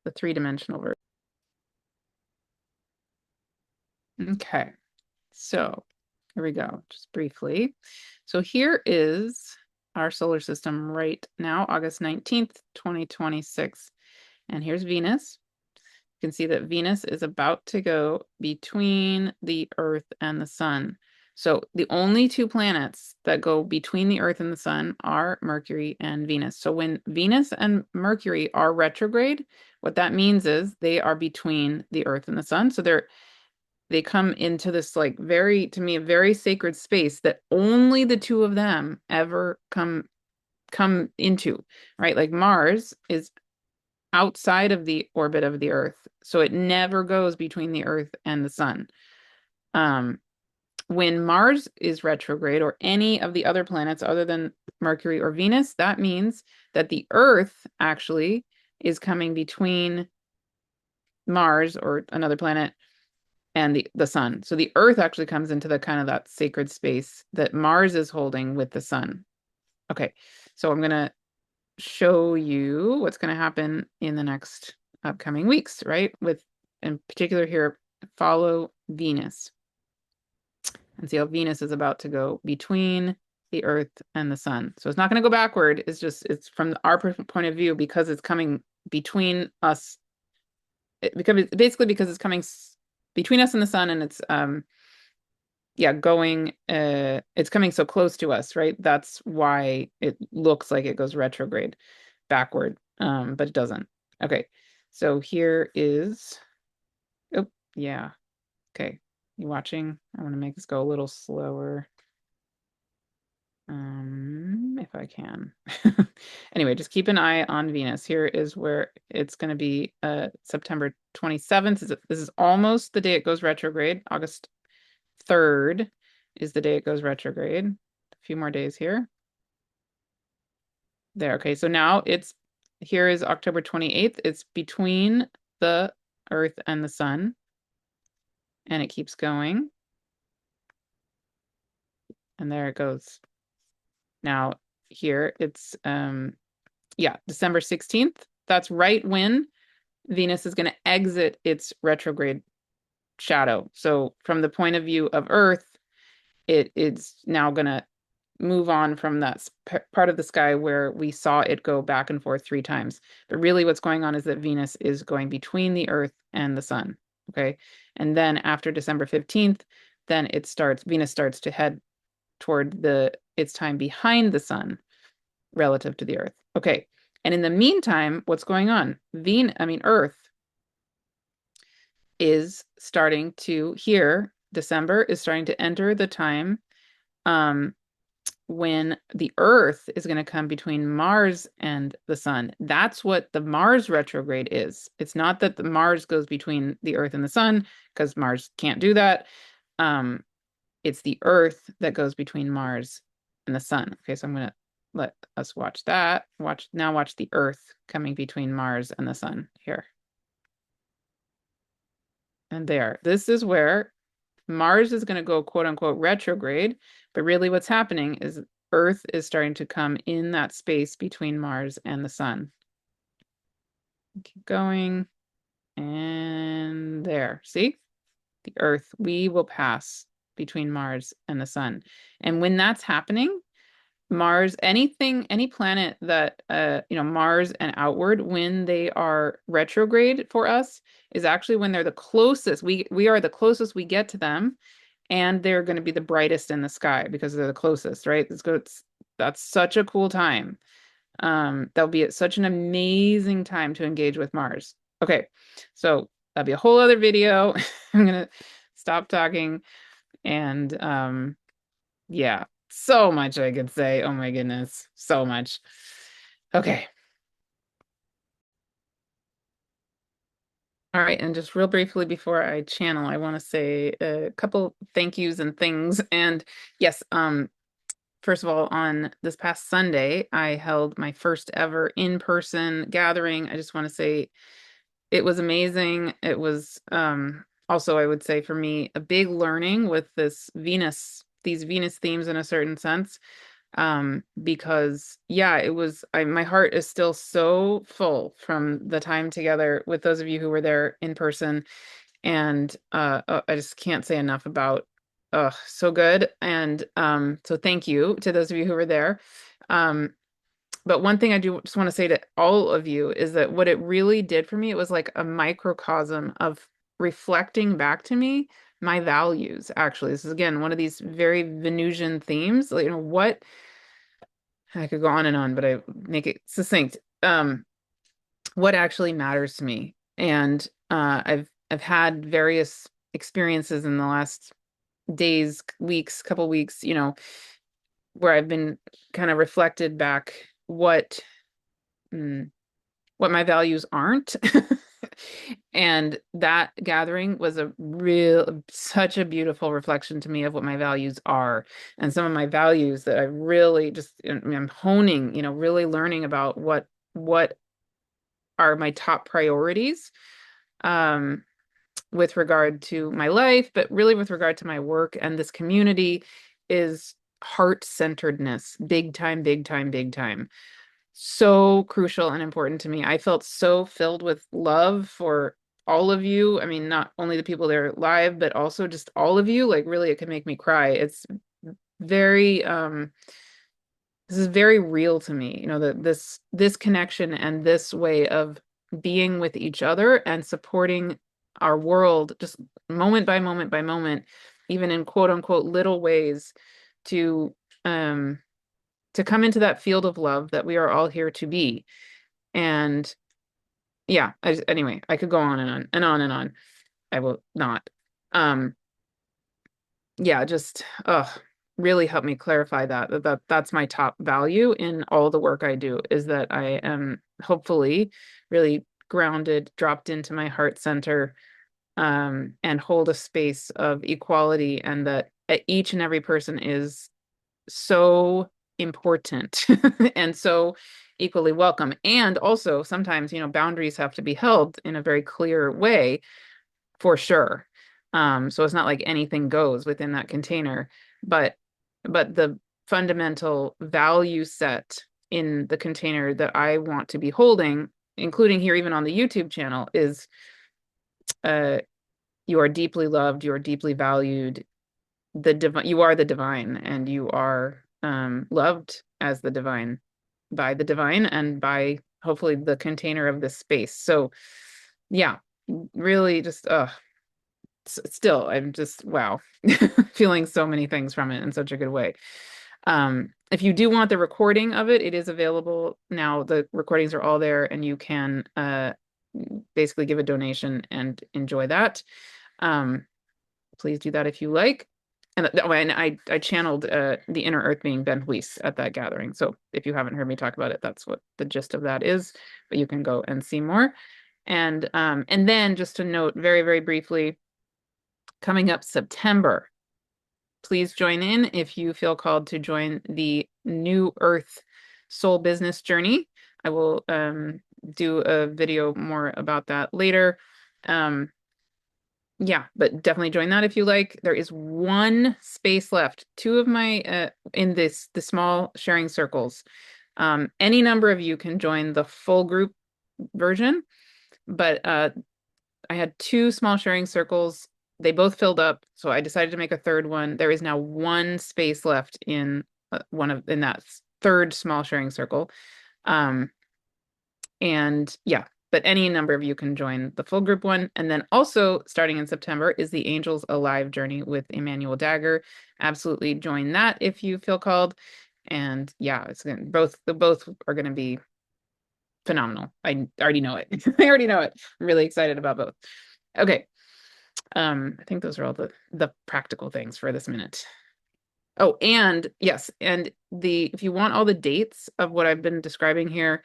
the three-dimensional version. Okay, so here we go, just briefly. So here is our solar system right now, August 19th, 2026. And here's Venus. You can see that Venus is about to go between the Earth and the Sun. So the only two planets that go between the Earth and the Sun are Mercury and Venus. So when Venus and Mercury are retrograde, what that means is they are between the Earth and the Sun. So they come into this, like, very, to me, a very sacred space that only the two of them ever come into, right? Like Mars is outside of the orbit of the Earth, so it never goes between the Earth and the Sun. When Mars is retrograde, or any of the other planets other than Mercury or Venus, that means that the Earth actually is coming between Mars or another planet and the Sun. So the Earth actually comes into the kind of that sacred space that Mars is holding with the Sun. Okay, so I'm going to show you what's going to happen in the next upcoming weeks, right? With, in particular here, follow Venus. And see how Venus is about to go between the Earth and the Sun. So it's not going to go backward. It's from our point of view, because it's coming between us. Basically because it's coming between us and the Sun, and it's it's coming so close to us, right? That's why it looks like it goes retrograde backward, but it doesn't. Okay, so here is, oh yeah, okay, you watching? I want to make this go a little slower. if I can. Anyway, just keep an eye on Venus. Here is where it's going to be September 27th. This is almost the day it goes retrograde. August 3rd is the day it goes retrograde. A few more days here. There. Okay, so now here is October 28th. It's between the Earth and the Sun, and it keeps going. And there it goes. Now here it's December 16th. That's right when Venus is going to exit its retrograde shadow. So from the point of view of Earth, it's now going to move on from that part of the sky where we saw it go back and forth 3 times. But really what's going on is that Venus is going between the Earth and the Sun. Okay. And then after December 15th, then Venus starts to head toward its time behind the Sun relative to the Earth. Okay. And in the meantime, what's going on? Earth is starting to December is starting to enter the time when the Earth is going to come between Mars and the Sun. That's what the Mars retrograde is. It's not that the Mars goes between the Earth and the Sun, because Mars can't do that. It's the Earth that goes between Mars and the Sun. Okay, so I'm going to let us watch that. Watch the Earth coming between Mars and the Sun here. And there. This is where Mars is going to go quote unquote retrograde, but really what's happening is Earth is starting to come in that space between Mars and the Sun. Keep going. And there. See? The Earth, we will pass between Mars and the Sun. And when that's happening, Mars, any planet that, Mars and outward, when they are retrograde for us, is actually when they're the closest. We are the closest we get to them, and they're going to be the brightest in the sky because they're the closest, right? That's such a cool time. That'll be such an amazing time to engage with Mars. Okay, so that'll be a whole other video. I'm going to stop talking. And yeah, so much I could say. Oh my goodness, so much. Okay. All right, and just real briefly before I channel, I want to say a couple thank yous and things. And yes, first of all, on this past Sunday, I held my first ever in-person gathering. I just want to say it was amazing. It was also, I would say for me, a big learning with these Venus themes in a certain sense. Because my heart is still so full from the time together with those of you who were there in person. And I just can't say enough about, so good. And so thank you to those of you who were there. But one thing I do just want to say to all of you is that what it really did for me, it was like a microcosm of reflecting back to me my values. Actually, this is again one of these very Venusian themes. What I could go on and on, but I make it succinct. What actually matters to me, and I've had various experiences in the last days, couple weeks, where I've been kind of reflected back what my values aren't. And that gathering was such a beautiful reflection to me of what my values are, and some of my values that I really I'm honing, really learning about what are my top priorities with regard to my life, but really with regard to my work and this community is heart-centeredness. Big time, big time, big time. So crucial and important to me. I felt so filled with love for all of you. I mean, not only the people there live, but also just all of you. Like really, it could make me cry. It's very, this is very real to me, that this connection and this way of being with each other and supporting our world just moment by moment by moment, even in quote unquote little ways to come into that field of love that we are all here to be. And yeah, anyway, I could go on and on and on and on. I will not. Yeah, just really helped me clarify that's my top value in all the work I do, is that I am hopefully really grounded, dropped into my heart center, and hold a space of equality, and that each and every person is so important and so equally welcome. And also sometimes, boundaries have to be held in a very clear way, for sure. So it's not like anything goes within that container, but the fundamental value set in the container that I want to be holding, including here even on the YouTube channel, is you are deeply loved, you are deeply valued, you are the divine, and you are loved as the divine, by the divine, and by hopefully the container of this space. So yeah, really just still I'm just wow, feeling so many things from it in such a good way. If you do want the recording of it, it is available now. The recordings are all there, and you can basically give a donation and enjoy that. Please do that if you like. And I channeled the inner earth being Ben Huis at that gathering. So if you haven't heard me talk about it, that's what the gist of that is. But you can go and see more. And then just to note very, very briefly, coming up September, please join in if you feel called to join the New Earth Soul Business Journey. I will do a video more about that later. Yeah, but definitely join that if you like. There is one space left. Two of my in the small sharing circles. Any number of you can join the full group version, but I had two small sharing circles. They both filled up, so I decided to make a third one. There is now one space left in in that third small sharing circle. And yeah, but any number of you can join the full group one. And then also starting in September is the Angels Alive journey with Emmanuel Dagger. Absolutely join that if you feel called. And yeah, it's both are going to be phenomenal. I already know it. I already know it. I'm really excited about both. Okay. I think those are all the practical things for this minute. Oh, and yes, and if you want all the dates of what I've been describing here,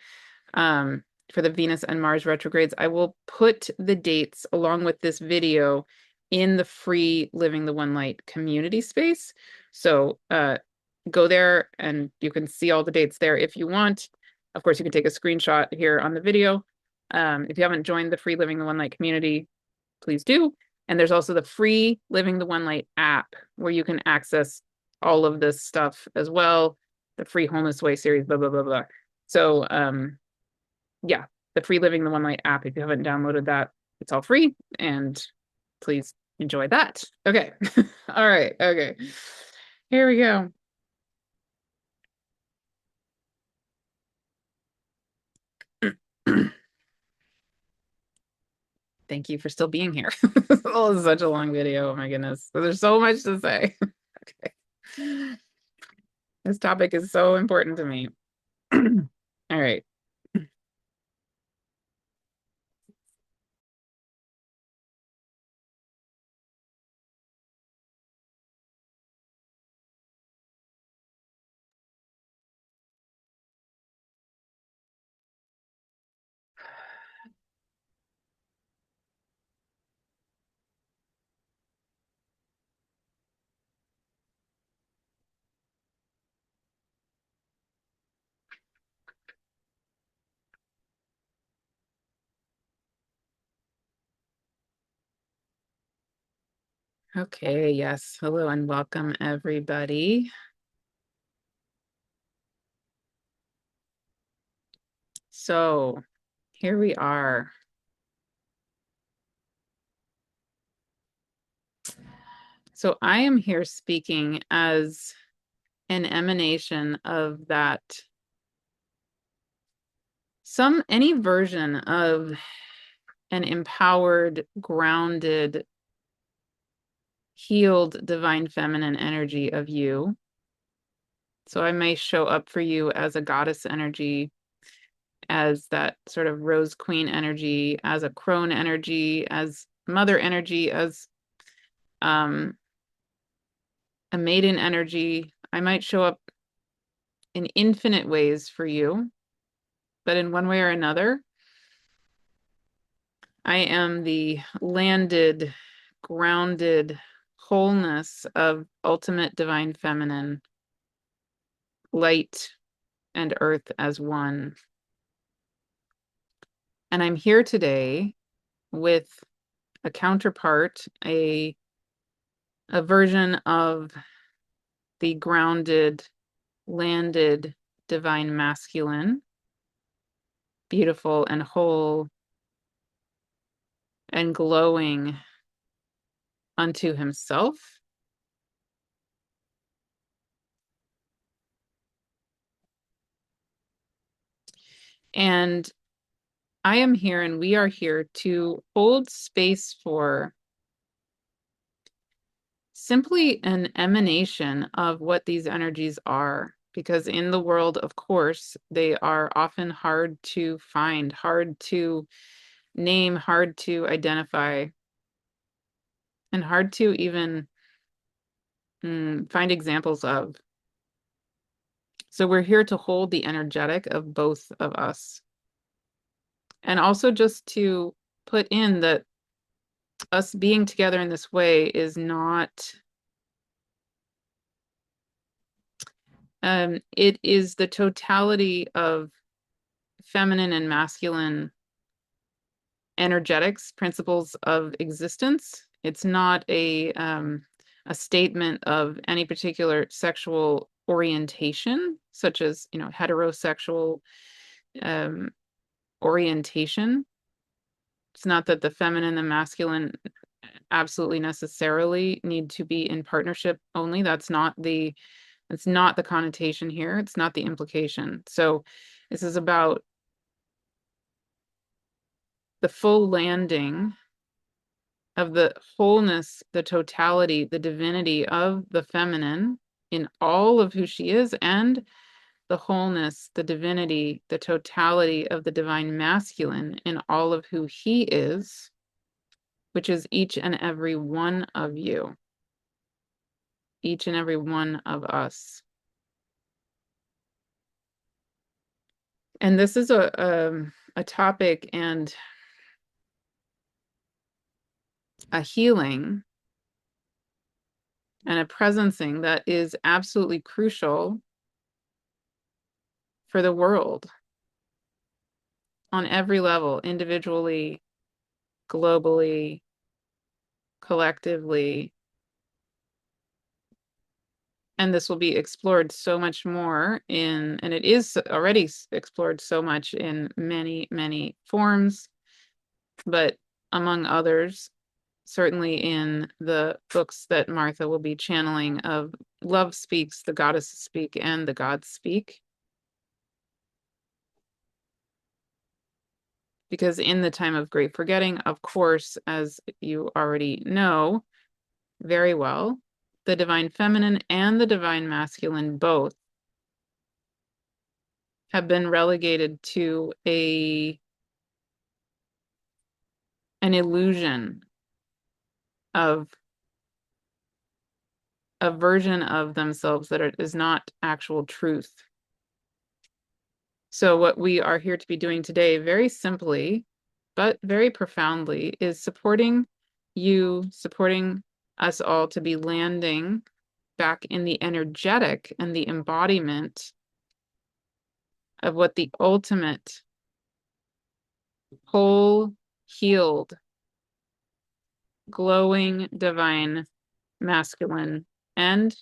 for the Venus and Mars retrogrades, I will put the dates along with this video in the free Living the One Light community space. So go there and you can see all the dates there if you want. Of course, you can take a screenshot here on the video. If you haven't joined the free Living the One Light community, please do. And there's also the free Living the One Light app where you can access all of this stuff as well. The free Wholeness Way series, blah, blah, blah, blah. So yeah, the free Living the One Light app, if you haven't downloaded that, it's all free, and please enjoy that. Okay. All right. Okay. Here we go. Thank you for still being here. Oh, this is such a long video. Oh my goodness. There's so much to say. Okay. This topic is so important to me. All right. Okay, yes. Hello and welcome, everybody. So here we are. So I am here speaking as an emanation of that, any version of an empowered, grounded, healed divine feminine energy of you. So I may show up for you as a goddess energy, as that sort of rose queen energy, as a crone energy, as mother energy, as a maiden energy. I might show up in infinite ways for you, but in one way or another, I am the landed, grounded wholeness of ultimate divine feminine, light and earth as one. And I'm here today with a counterpart, a version of the grounded, landed divine masculine, beautiful and whole and glowing unto himself. And I am here and we are here to hold space for simply an emanation of what these energies are. Because in the world, of course, they are often hard to find, hard to name, hard to identify, and hard to even find examples of. So we're here to hold the energetic of both of us. And also just to put in that us being together in this way is not, it is the totality of feminine and masculine energetics, principles of existence. It's not a statement of any particular sexual orientation, such as, heterosexual orientation. It's not that the feminine and masculine absolutely necessarily need to be in partnership only. That's not the connotation here. It's not the implication. So this is about the full landing of the wholeness, the totality, the divinity of the feminine in all of who she is, and the wholeness, the divinity, the totality of the divine masculine in all of who he is, which is each and every one of you, each and every one of us. And this is a topic and a healing and a presencing that is absolutely crucial for the world on every level, individually, globally, collectively. And this will be explored so much more and it is already explored so much in many, many forms, but among others, certainly in the books that Martha will be channeling of Love Speaks, The Goddesses Speak, and The Gods Speak. Because in the time of great forgetting, of course, as you already know very well, the divine feminine and the divine masculine both have been relegated to an illusion of a version of themselves that is not actual truth. So what we are here to be doing today, very simply, but very profoundly, is supporting you, supporting us all to be landing back in the energetic and the embodiment of what the ultimate whole, healed, glowing divine masculine and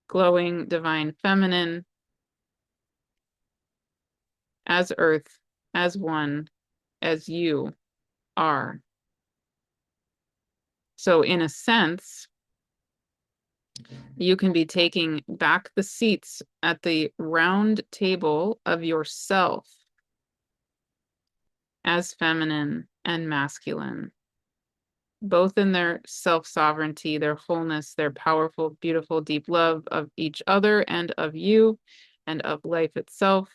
glowing divine feminine as earth, as one, as you are. So in a sense, you can be taking back the seats at the round table of yourself as feminine and masculine, both in their self-sovereignty, their wholeness, their powerful, beautiful, deep love of each other and of you and of life itself,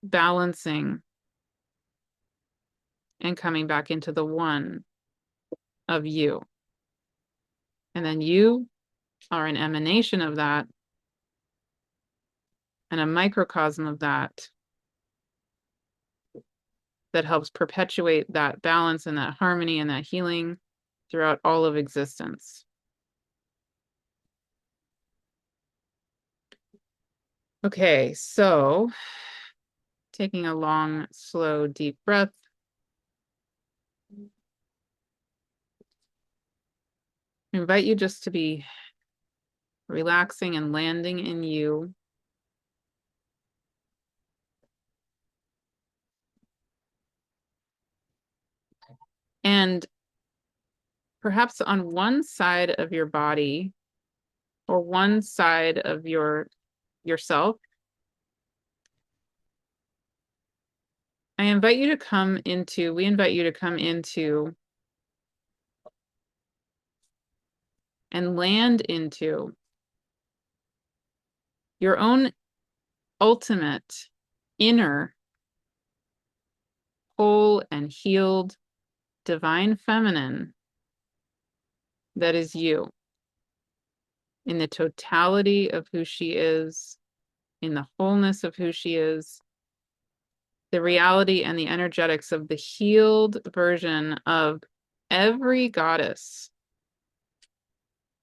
balancing and coming back into the one of you And then you are an emanation of that and a microcosm of that that helps perpetuate that balance and that harmony and that healing throughout all of existence. Okay, so taking a long, slow, deep breath. I invite you just to be relaxing and landing in you. And perhaps on one side of your body or one side of yourself, we invite you to come into and land into your own ultimate inner whole and healed divine feminine that is you, in the totality of who she is, in the wholeness of who she is, the reality and the energetics of the healed version of every goddess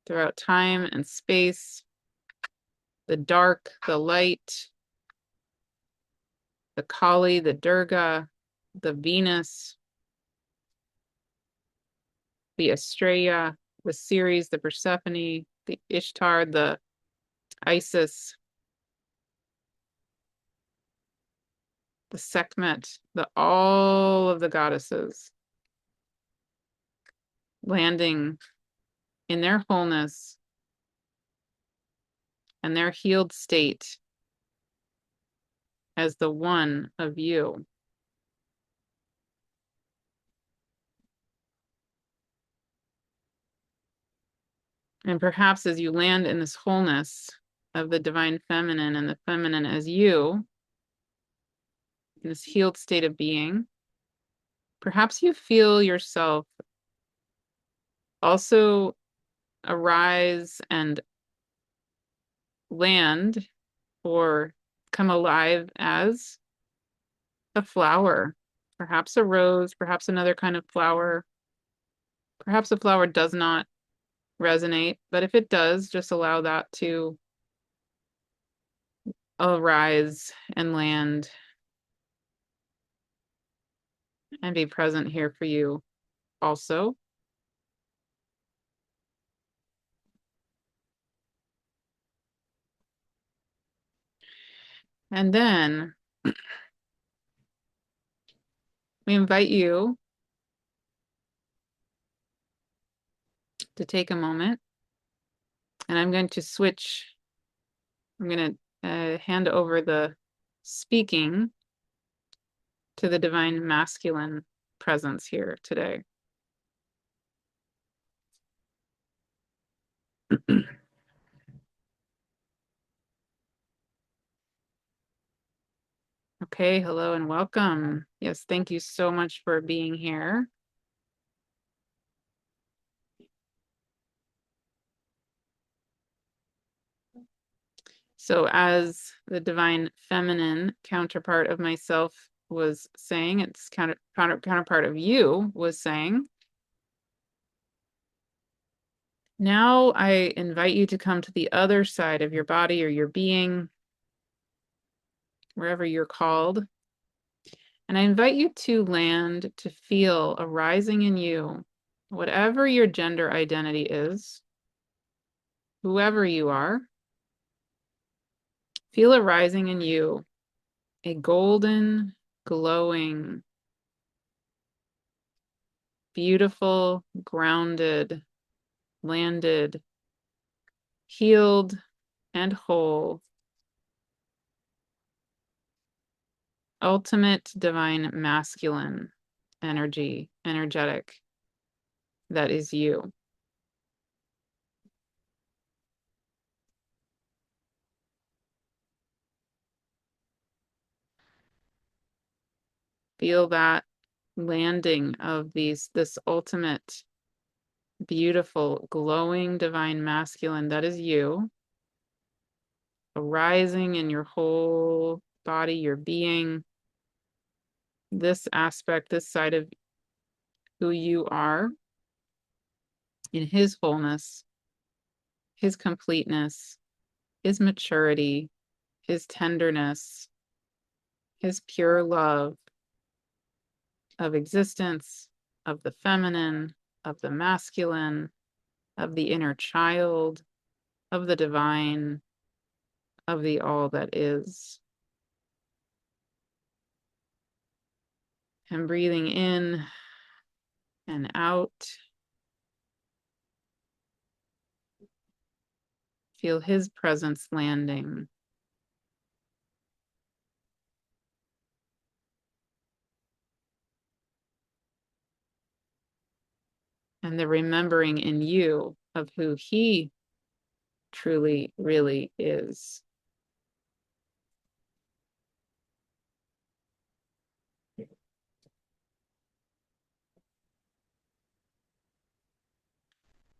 throughout time and space, the dark, the light, the Kali, the Durga, the Venus, the Estrella, the Ceres, the Persephone, the Ishtar, the Isis, the Sekhmet, all of the goddesses landing in their wholeness and their healed state as the one of you. And perhaps as you land in this wholeness of the divine feminine and the feminine as you, in this healed state of being, perhaps you feel yourself also arise and land or come alive as a flower, perhaps a rose, perhaps another kind of flower. Perhaps a flower does not resonate, but if it does, just allow that to arise and land and be present here for you also. And then we invite you to take a moment, and I'm going to hand over the speaking to the divine masculine presence here today. Okay, hello and welcome. Yes, thank you so much for being here. So as the divine feminine counterpart of myself was saying, its counterpart of you was saying, now I invite you to come to the other side of your body or your being, wherever you're called. And I invite you to land, to feel arising in you, whatever your gender identity is, whoever you are, feel arising in you a golden, glowing, beautiful, grounded, landed, healed, and whole, ultimate divine masculine energetic that is you. Feel that landing of this ultimate beautiful, glowing divine masculine that is you, arising in your whole body, your being, this aspect, this side of who you are in his wholeness, his completeness, his maturity, his tenderness, his pure love of existence, of the feminine, of the masculine, of the inner child, of the divine, of the all that is. And breathing in and out. Feel his presence landing. And the remembering in you of who he truly, really is.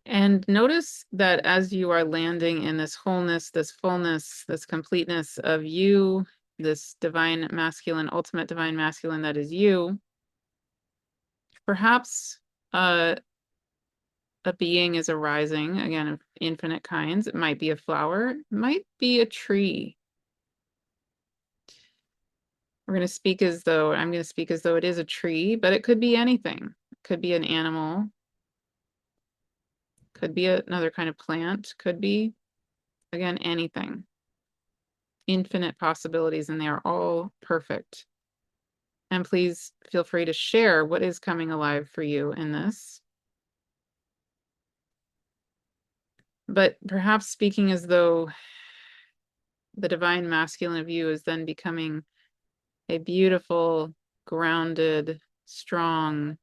And notice that as you are landing in this wholeness, this fullness, this completeness of you, this divine masculine, ultimate divine masculine that is you, perhaps a being is arising, again, of infinite kinds. It might be a flower, it might be a tree. I'm going to speak as though it is a tree, but it could be anything. It could be an animal, could be another kind of plant, could be, again, anything. Infinite possibilities, and they are all perfect. And please feel free to share what is coming alive for you in this. But perhaps speaking as though the divine masculine of you is then becoming a beautiful, grounded, strong,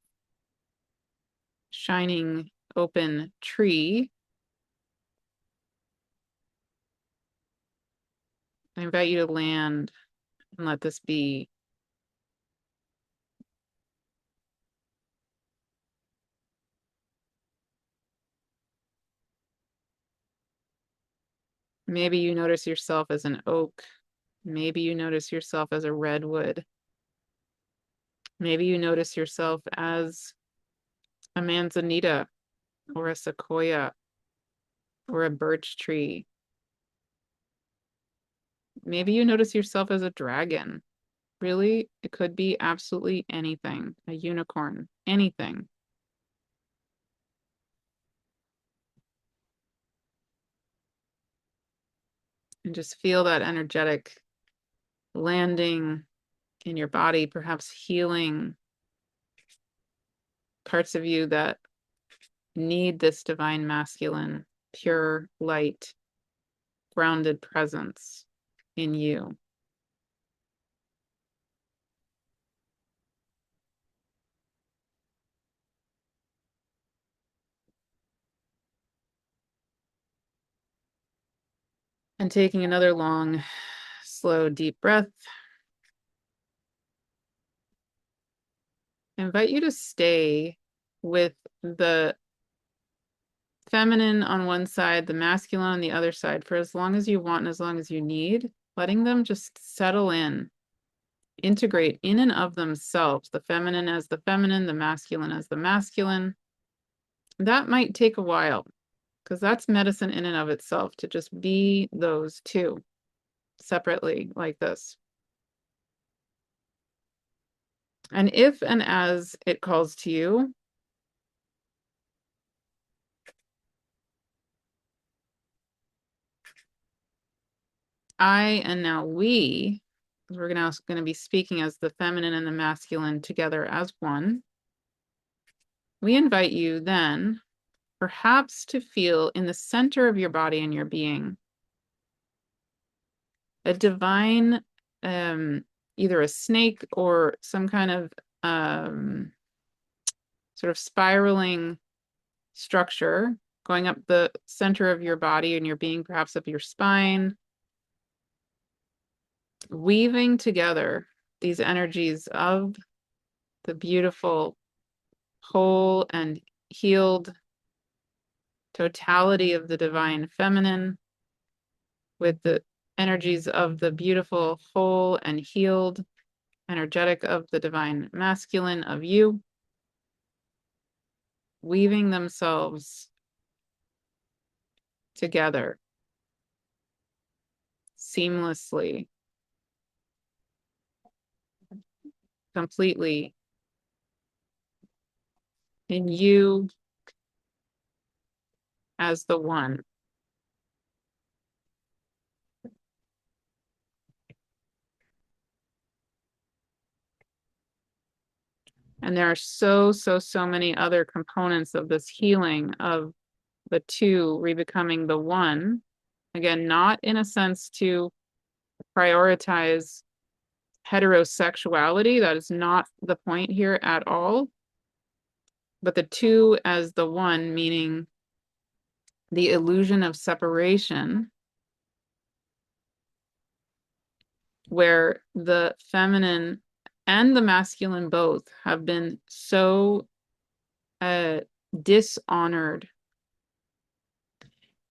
shining, open tree. I invite you to land and let this be. Maybe you notice yourself as an oak. Maybe you notice yourself as a redwood. Maybe you notice yourself as a manzanita or a sequoia or a birch tree. Maybe you notice yourself as a dragon. Really, it could be absolutely anything. A unicorn, anything. And just feel that energetic landing in your body, perhaps healing parts of you that need this divine masculine, pure light, grounded presence in you. And taking another long, slow, deep breath. I invite you to stay with the feminine on one side, the masculine on the other side for as long as you want and as long as you need, letting them just settle in, integrate in and of themselves, the feminine as the feminine, the masculine as the masculine. That might take a while because that's medicine in and of itself, to just be those two separately like this. And if and as it calls to you, I and now we, because we're now going to be speaking as the feminine and the masculine together as one, we invite you then perhaps to feel in the center of your body and your being a divine, either a snake or some kind of sort of spiraling structure going up the center of your body and your being, perhaps up your spine, weaving together these energies of the beautiful, whole and healed totality of the divine feminine with the energies of the beautiful, whole and healed energetic of the divine masculine of you, weaving themselves together seamlessly, completely in you as the one. And there are so many other components of this healing of the two rebecoming the one. Again, not in a sense to prioritize heterosexuality. That is not the point here at all. But the two as the one, meaning the illusion of separation, where the feminine and the masculine both have been so dishonored.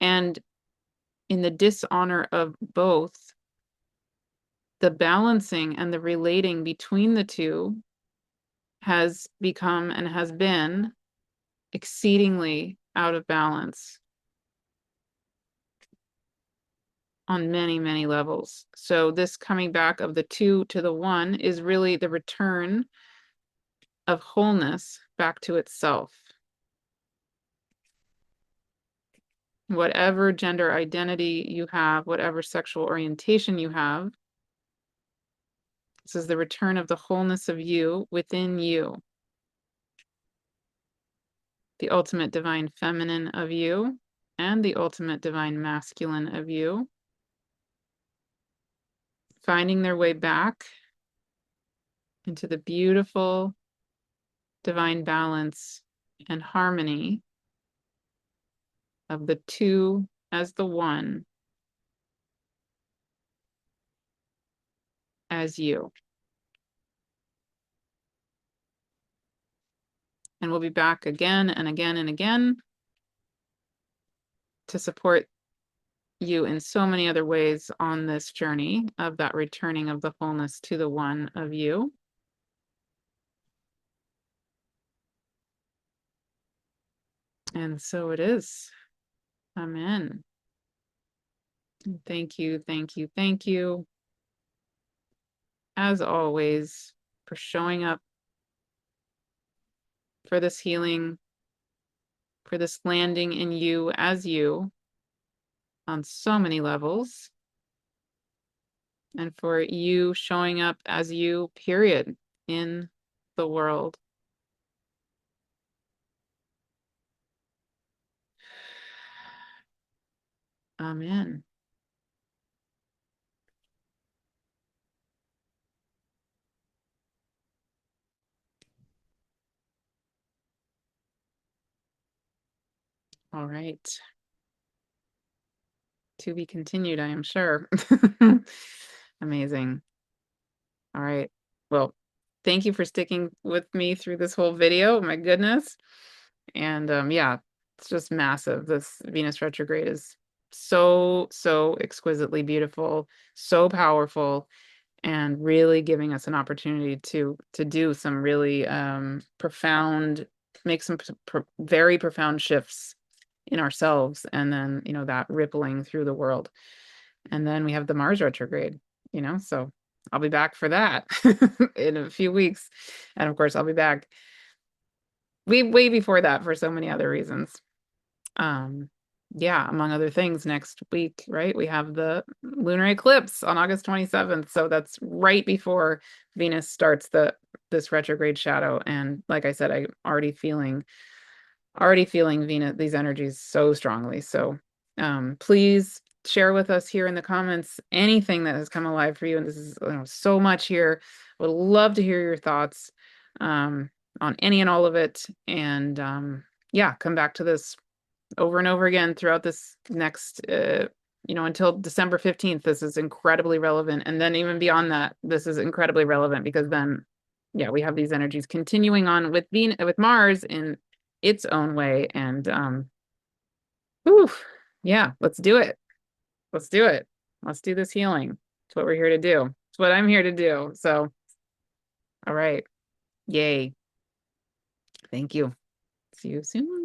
And in the dishonor of both, the balancing and the relating between the two has become and has been exceedingly out of balance on many levels. So this coming back of the two to the one is really the return of wholeness back to itself. Whatever gender identity you have, whatever sexual orientation you have, this is the return of the wholeness of you within you. The ultimate divine feminine of you and the ultimate divine masculine of you, finding their way back into the beautiful divine balance and harmony of the two as the one, as you. And we'll be back again and again and again to support you in so many other ways on this journey of that returning of the wholeness to the one of you. And so it is. Amen. Thank you, thank you, thank you, as always, for showing up for this healing, for this landing in you as you on so many levels, and for you showing up as you, period, in the world. Amen. All right. To be continued, I am sure. Amazing. All right. Well, thank you for sticking with me through this whole video. My goodness. And yeah, it's just massive. This Venus retrograde is so exquisitely beautiful, so powerful, and really giving us an opportunity to do some really profound, make some very profound shifts in ourselves, and then, you know, that rippling through the world. And then we have the Mars retrograde, you know, so I'll be back for that in a few weeks. And of course, I'll be back way before that for so many other reasons. Yeah, among other things, next week, right? We have the lunar eclipse on August 27th. So that's right before Venus starts this retrograde shadow. And like I said, I'm already feeling Venus, these energies so strongly. So please share with us here in the comments anything that has come alive for you. And this is, you know, so much here. Would love to hear your thoughts on any and all of it. And yeah, come back to this over and over again throughout this next, you know, until December 15th. This is incredibly relevant. And then even beyond that, this is incredibly relevant, because then, yeah, we have these energies continuing on with Mars in its own way. And Whew. Yeah, let's do it. Let's do it. Let's do this healing. It's what we're here to do. It's what I'm here to do. So, all right. Yay. Thank you. See you soon.